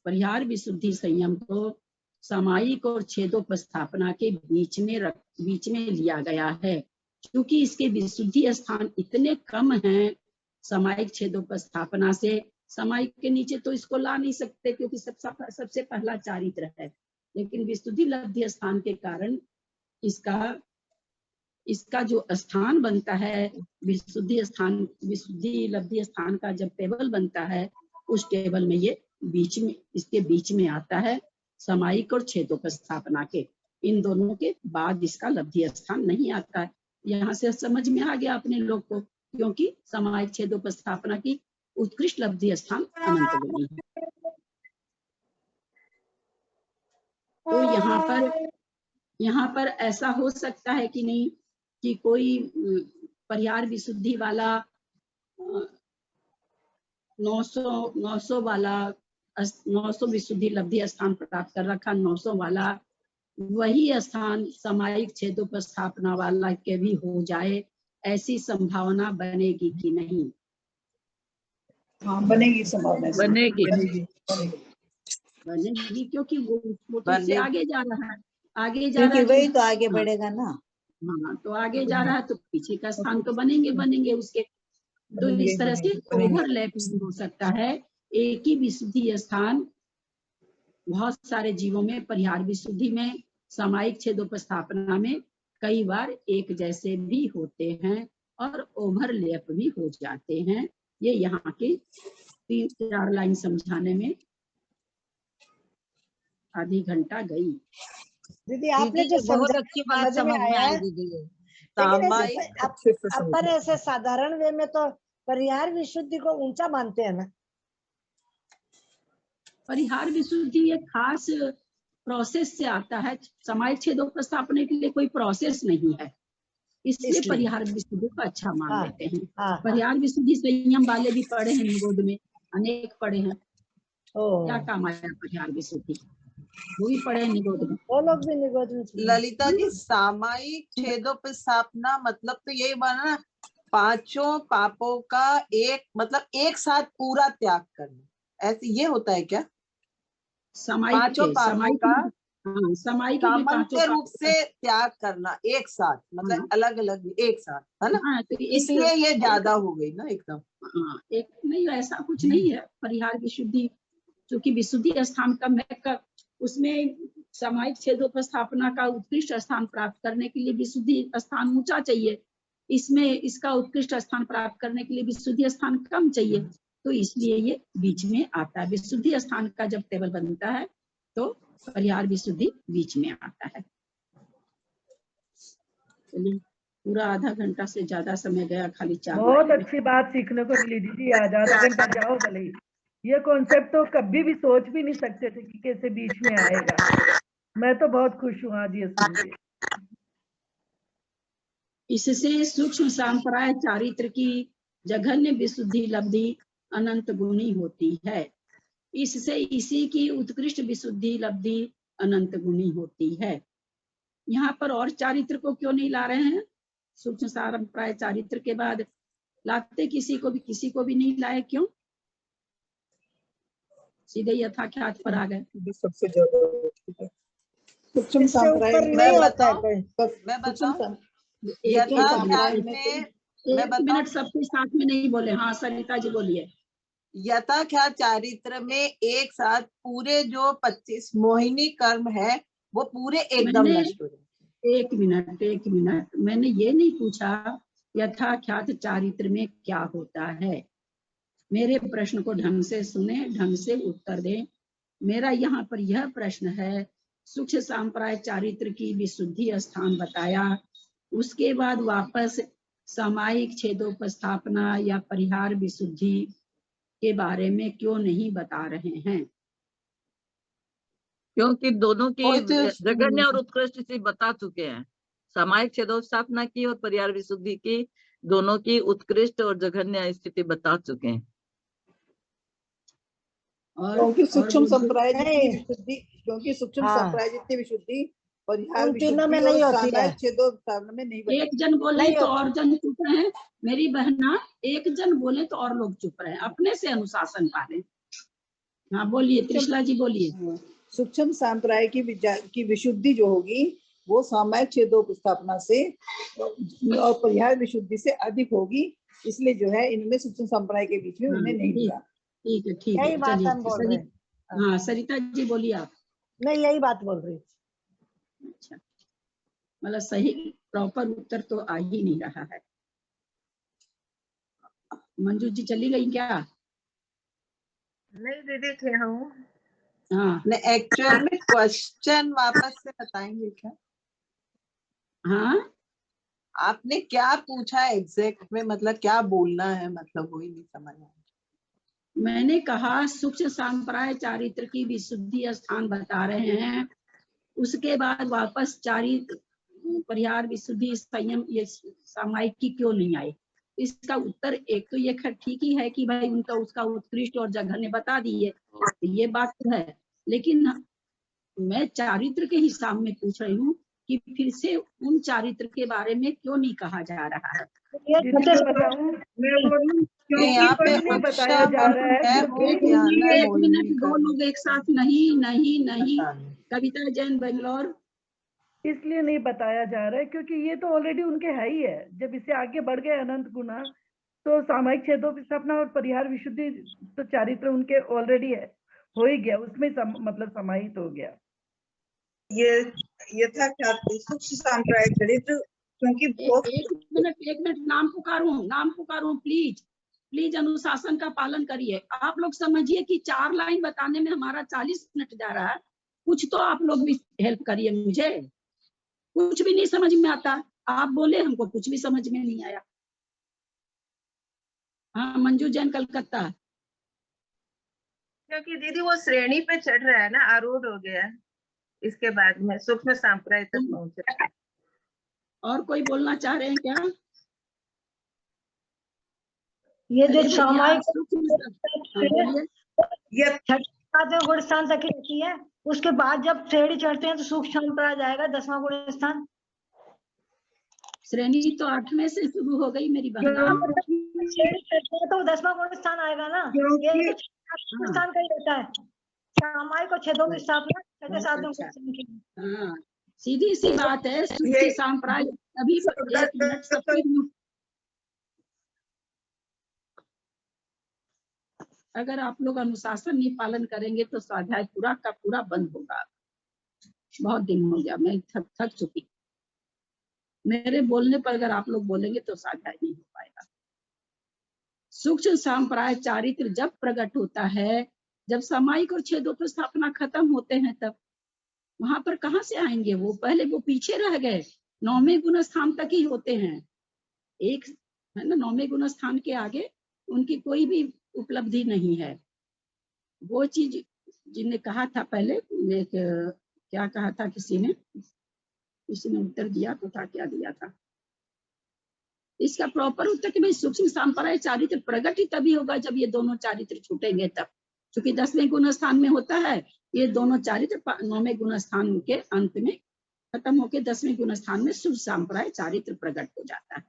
S1: परिहार विशुद्धि संयम को सामायिक और छेदोपस्थापना के बीच में लिया गया है, क्योंकि इसके विशुद्धि स्थान इतने कम हैं सामायिक छेदोपस्थापना से। सामायिक के नीचे तो इसको ला नहीं सकते क्योंकि सबसे पहला चारित्र है, लेकिन विशुद्धि लब्धि स्थान के कारण इसका जो स्थान बनता है, विशुद्धि लब्धि स्थान का जब टेबल बनता है उस टेबल में ये इसके बीच में आता है सामायिक और छेदोपस्थापना के। इन दोनों के बाद इसका लब्धि स्थान नहीं आता है। यहाँ से समझ में आ गया अपने लोग को, क्योंकि सामायिक छेदोपस्थापना की उत्कृष्ट लब्धि स्थान अनंत गुणी है। तो यहाँ पर ऐसा हो सकता है कि नहीं कि कोई परिहार विशुद्धि वाला 900 वाला 900 विशुद्धि लब्धि स्थान प्राप्त कर रखा, 900 वाला वही स्थान सामायिक छेदोपस्थापना वाला के भी हो जाए, ऐसी संभावना बनेगी कि नहीं?
S8: हाँ बनेगी, संभावना
S7: बनेगी।
S1: बनेगी क्योंकि वो तो इससे आगे जा रहा है, आगे जा
S8: क्योंकि
S1: रहा है
S8: वही तो आगे बढ़ेगा ना।
S1: हाँ, तो आगे जा रहा है तो पीछे का स्थान तो बनेंगे उसके। तो इस तरह से ओवरलैपिंग हो सकता है, एक ही विशुद्धि स्थान बहुत सारे जीवों में, परिहार विशुद्धि में, सामायिक छेदोपस्थापना में कई बार एक जैसे भी होते हैं और ओवरलैप भी हो जाते हैं। ये यहाँ के 3-4 लाइन समझाने में आधी घंटा गई।
S4: दीदी आपने जो
S7: बहुत अच्छी बात समझ में आई दीदी।
S4: अपन ऐसे साधारण वे में तो परिहार विशुद्धि को ऊंचा मानते हैं ना।
S1: परिहार विशुद्धि एक खास प्रोसेस से आता है, सामायिक छेदोपस्थापना के लिए कोई प्रोसेस नहीं है, इसलिए परिहार विशुद्धि को अच्छा मान लेते हैं। परिहार विशुद्धि संयम वाले भी पढ़े हैं निगोद में, अनेक पढ़े हैं। क्या काम आया परिहार विशुद्धि, वो भी पढ़े निगोद में,
S4: वो लोग भी निगोद में।
S3: ललिता जी, सामायिक छेदोपस्थापना मतलब तो यही बना 5 पापों का एक साथ पूरा त्याग करना, ऐसे ये होता है क्या?
S1: सामायिक
S3: 5 पापों का
S1: हाँ, समाई के भी
S3: सामंत
S1: पांचों
S3: रूप से त्याग करना एक साथ, मतलब
S1: हाँ।
S3: अलग अलग एक साथ, है ना?
S1: हाँ, तो
S3: इसलिए ये ज्यादा हो गई ना एकदम।
S1: हाँ, एक नहीं, ऐसा कुछ नहीं है। परिहार विशुद्धि, क्योंकि विशुद्धि स्थान कम है, उसमें सामायिक छेदोपस्थापना का उत्कृष्ट स्थान प्राप्त करने के लिए विशुद्धि स्थान ऊंचा चाहिए, इसमें इसका उत्कृष्ट स्थान प्राप्त करने के लिए विशुद्धि स्थान कम चाहिए, तो इसलिए ये बीच में आता है। विशुद्धि स्थान का जब टेबल बनता है तो परिहार विशुद्धि बीच में आता है। चलिए, पूरा आधा घंटा से ज्यादा समय गया खाली 4
S5: बहुत अच्छी बात सीखने को मिली दीदी। आज आधा घंटा जाओ भले ही। ये कॉन्सेप्ट तो कभी भी सोच भी नहीं सकते थे कि कैसे बीच में आएगा। मैं तो बहुत खुश हूँ आज ये सुन के।
S1: इससे सूक्ष्म सांप्राय चारित्र की जघन्य विशुद्धि लब्धि अनंत गुणी होती है। इससे इसी की उत्कृष्ट विशुद्धि लब्धि अनंत गुणी होती है। यहाँ पर और चारित्र को क्यों नहीं ला रहे हैं? सूक्ष्म सांप्राय चारित्र के बाद लाते किसी को भी नहीं लाए, क्यों? सीधे यथाख्यात पर आ गए।
S8: सबसे ज्यादा सूक्ष्म
S4: इससे
S8: संप्रदाय
S4: ऊपर नहीं होता है कोई।
S3: मैं बताऊं,
S1: एक
S3: यथाख्यात में मैं
S1: मिनट
S3: बताऊं,
S1: सबके साथ में नहीं बोले। हाँ सरिता जी बोलिए।
S3: यथाख्यात चारित्र में एक साथ पूरे जो 25 मोहिनी कर्म है वो पूरे एकदम नष्ट हो जाते।
S1: एक मिनट, मैंने ये नहीं पूछा यथाख्यात चारित्र में क्या होता है। मेरे प्रश्न को ढंग से सुने, ढंग से उत्तर दें। मेरा यहाँ पर यह प्रश्न है, सूक्ष्म सांप्राय चारित्र की विशुद्धि स्थान बताया, उसके बाद वापस सामायिक छेदोपस्थापना या परिहार विशुद्धि के बारे में क्यों नहीं बता रहे हैं?
S7: क्योंकि दोनों की
S3: तो
S7: जघन्य और उत्कृष्ट स्थिति बता चुके हैं। सामायिक छेदोपस्थापना की और परिहार विशुद्धि की, दोनों की उत्कृष्ट और जघन्य स्थिति बता चुके हैं।
S8: क्योंकि सूक्ष्म संप्रदाय जितनी
S4: नहीं।
S8: विशुद्धि, क्योंकि सूक्ष्म
S4: हाँ।
S8: संप्रदाय जितनी विशुद्धि परिहार
S4: उन तीनों में
S8: विशुद्धि
S4: नहीं
S8: और
S4: होती है।
S8: सामायिक छेदोपस्थापना में नहीं
S1: एक जन बोले
S4: नहीं
S1: तो
S4: होती।
S1: और जन चुप रहे। मेरी बहना, एक जन बोले तो और लोग चुप रहे, अपने से अनुशासन पाले। हाँ बोलिए त्रिशला जी, बोलिए।
S8: सूक्ष्म संप्रदाय की विशुद्धि जो होगी वो सामायिक छेदोपस्थापना से और परिहार विशुद्धि से अधिक होगी, इसलिए जो है इनमें सूक्ष्म संप्रदाय के बीच में उन्हें नहीं दिया।
S1: ठीक है
S4: यही बात
S1: चलिए।
S4: हम बोल रहे हैं।
S1: हाँ सरिता जी बोलिए आप।
S4: मैं यही बात बोल रही हूँ।
S1: अच्छा, मतलब सही प्रॉपर उत्तर तो आ ही नहीं रहा है। मंजू जी चली गई क्या?
S10: नहीं दीदी थे हूँ।
S1: हाँ
S3: एक्चुअल में क्वेश्चन वापस से बताएंगे क्या?
S1: हाँ,
S3: आपने क्या पूछा एग्जैक्ट में, मतलब क्या बोलना है, मतलब वही नहीं समझ आया।
S1: मैंने कहा सूक्ष्म सांप्राय चारित्र की विशुद्धि स्थान बता रहे हैं, उसके बाद वापस परिहार विशुद्धि संयम ये सामायिक की क्यों नहीं आई? इसका उत्तर एक तो ये ठीक ही है कि भाई उनका उसका उत्कृष्ट और जघन्य बता दिए, ये बात तो है, लेकिन मैं चारित्र के हिसाब में पूछ रही हूँ कि फिर से उन चारित्र के बारे में क्यों नहीं कहा जा रहा है?
S5: दीदी मैं बताऊं,
S3: यहाँ पे
S5: नहीं बताया जा रहा है
S1: एक मिनट, दो लोग एक साथ नहीं। कविता जैन बेंगलोर।
S5: इसलिए नहीं बताया जा रहा है क्योंकि ये तो ऑलरेडी उनके है ही है। जब इसे आगे बढ़ गए अनंत गुना, तो सामायिक छेदोपस्थापना और परिहार विशुद्धि तो चारित्र उनके ऑलरेडी है, हो ही गया, उसमें मतलब समाहित हो गया।
S8: ये यथाख्यात सूक्ष्म संप्रदाय चरित्र, क्योंकि
S1: एक मिनट नाम पुकारूं प्लीज अनुशासन का पालन करिए। आप लोग समझिए कि 4 लाइन बताने में हमारा 40 मिनट जा रहा है, कुछ तो आप लोग भी हेल्प करिए। मुझे कुछ भी नहीं समझ में आता, आप बोले हमको कुछ भी समझ में नहीं आया। हाँ मंजू जैन कलकत्ता।
S10: क्योंकि दीदी वो श्रेणी पे चढ़ रहा है ना, आरूढ़ हो गया है, इसके बाद में सूक्ष्म संप्रदाय तक पहुंचे।
S1: और कोई बोलना चाह रहे हैं क्या?
S4: ये जो सामायिक गुण स्थान तक रहती है, उसके बाद जब श्रेणी चढ़ते हैं तो सूक्ष्म संप्रदाय जाएगा 10वां गुण स्थान।
S1: श्रेणी तो 8वें से शुरू हो गई मेरी बहन।
S4: तो 10वां गुण स्थान आएगा ना, ये तो स्थान का ही रहता है। सामायिक और छेदों की स्थापना छठे
S1: बहुत
S4: साधनों
S1: अच्छा।
S4: को की।
S1: हाँ, सीधी सी बात है। सूक्ष्म सांप्राय अभी एक मिनट सबको एक मिनट। अगर आप लोग अनुशासन नहीं पालन करेंगे तो स्वाध्याय पूरा का पूरा बंद होगा। बहुत दिन हो गया, मैं थक चुकी। मेरे बोलने पर अगर आप लोग बोलेंगे तो स्वाध्याय नहीं हो पाएगा। सूक्ष्म सांप्राय चारित्र जब प्रकट होता है, जब सामायिक और छेदोपस्थापना खत्म होते हैं, तब वहां पर कहाँ से आएंगे वो? पहले वो पीछे रह गए, 9वें गुण स्थान तक ही होते हैं। एक है ना, 9वें गुण स्थान के आगे उनकी कोई भी उपलब्धि नहीं है। वो चीज जिनने कहा था पहले, क्या कहा था किसी ने उत्तर दिया तो था, क्या दिया था इसका प्रॉपर उत्तर कि भाई सूक्ष्म सांप्राय चारित्र प्रकट ही तभी होगा जब ये दोनों चारित्र छूटेंगे तब। क्योंकि 10वें गुण स्थान में होता है, ये दोनों चारित्र 9वें गुण स्थान के अंत में खत्म होके 10वें गुण स्थान में शुभ सांप्राय चारित्र प्रकट हो जाता है।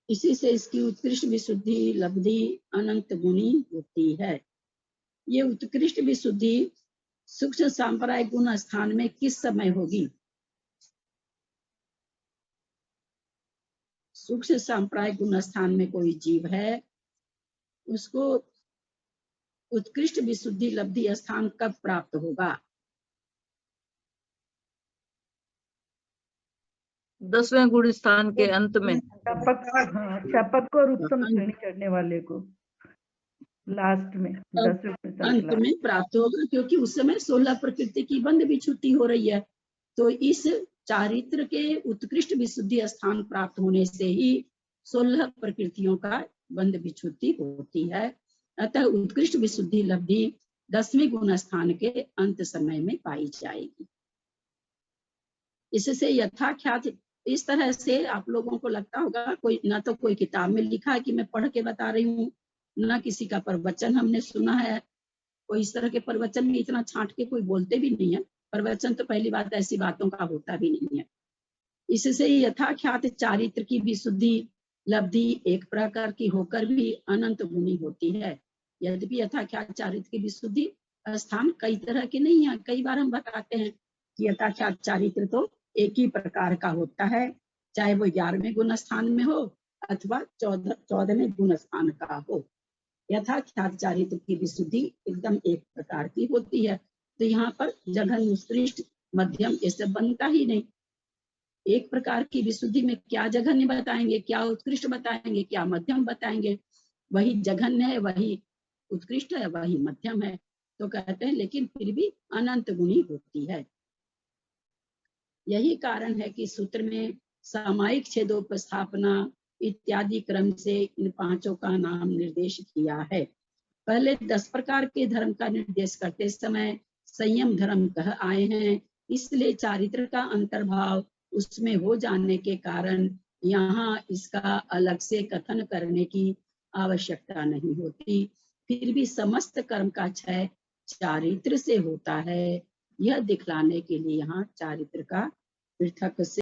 S1: इसी से इसकी उत्कृष्ट विशुद्धि लब्धि अनंत गुणी होती है। ये उत्कृष्ट विशुद्धि सूक्ष्म सांप्राय गुण स्थान में किस समय होगी? सूक्ष्म सांप्राय गुण स्थान में कोई जीव है, उसको उत्कृष्ट विशुद्धि लब्धि स्थान कब प्राप्त होगा?
S7: 10वें गुण स्थान के अंत में।
S5: शपथ को और उत्तम श्रेणी चढ़ने वाले को लास्ट में 10वें गुण स्थान के
S1: अंत में प्राप्त होगा, क्योंकि उस समय 16 प्रकृति की बंध विच्छुद्धि हो रही है। तो इस चारित्र के उत्कृष्ट विशुद्धि स्थान प्राप्त होने से ही 16 प्रकृतियों का बंध विच्छुद्धि होती है। अतः उत्कृष्ट विशुद्धि लब्धि 10वें गुण स्थान के अंत समय में पाई जाएगी। इससे यथाख्यात इस तरह से आप लोगों को लगता होगा, कोई ना तो कोई किताब में लिखा है कि मैं पढ़ के बता रही हूँ, ना किसी का प्रवचन हमने सुना है। कोई इस तरह के प्रवचन में इतना छांट के कोई बोलते भी नहीं है। प्रवचन तो पहली बात ऐसी बातों का होता भी नहीं है। इससे यथाख्यात चारित्र की विशुद्धि लब्धि एक प्रकार की होकर भी अनंत गुणी होती है। यद्यपि यथाख्यात चारित्र की विशुद्धि स्थान कई तरह के नहीं है। कई बार हम बताते हैं कि यथाख्यात चारित्र तो एक ही प्रकार का होता है, चाहे वो 11वें गुण स्थान में हो अथवा 14वें गुण स्थान का हो। यथाख्यात चारित्र की विशुद्धि एकदम एक प्रकार की होती है। तो यहाँ पर जघन उत्कृष्ट मध्यम ये सब बनता ही नहीं। एक प्रकार की विशुद्धि में क्या जघन्य बताएंगे, क्या उत्कृष्ट बताएंगे, क्या मध्यम बताएंगे? वही जघन्य है, वही उत्कृष्ट है, वही मध्यम है। तो कहते हैं लेकिन फिर भी अनंत गुणी होती है। यही कारण है कि सूत्र में सामायिक छेदोपस्थापना इत्यादि क्रम से इन पांचों का नाम निर्देश किया है। पहले 10 प्रकार के धर्म का निर्देश करते समय संयम धर्म कह आए हैं, इसलिए चारित्र का अंतर्भाव उसमें हो जाने के कारण यहाँ इसका अलग से कथन करने की आवश्यकता नहीं होती। फिर भी समस्त कर्म का क्षय चारित्र से होता है, यह दिखलाने के लिए यहाँ चारित्र का पृथक से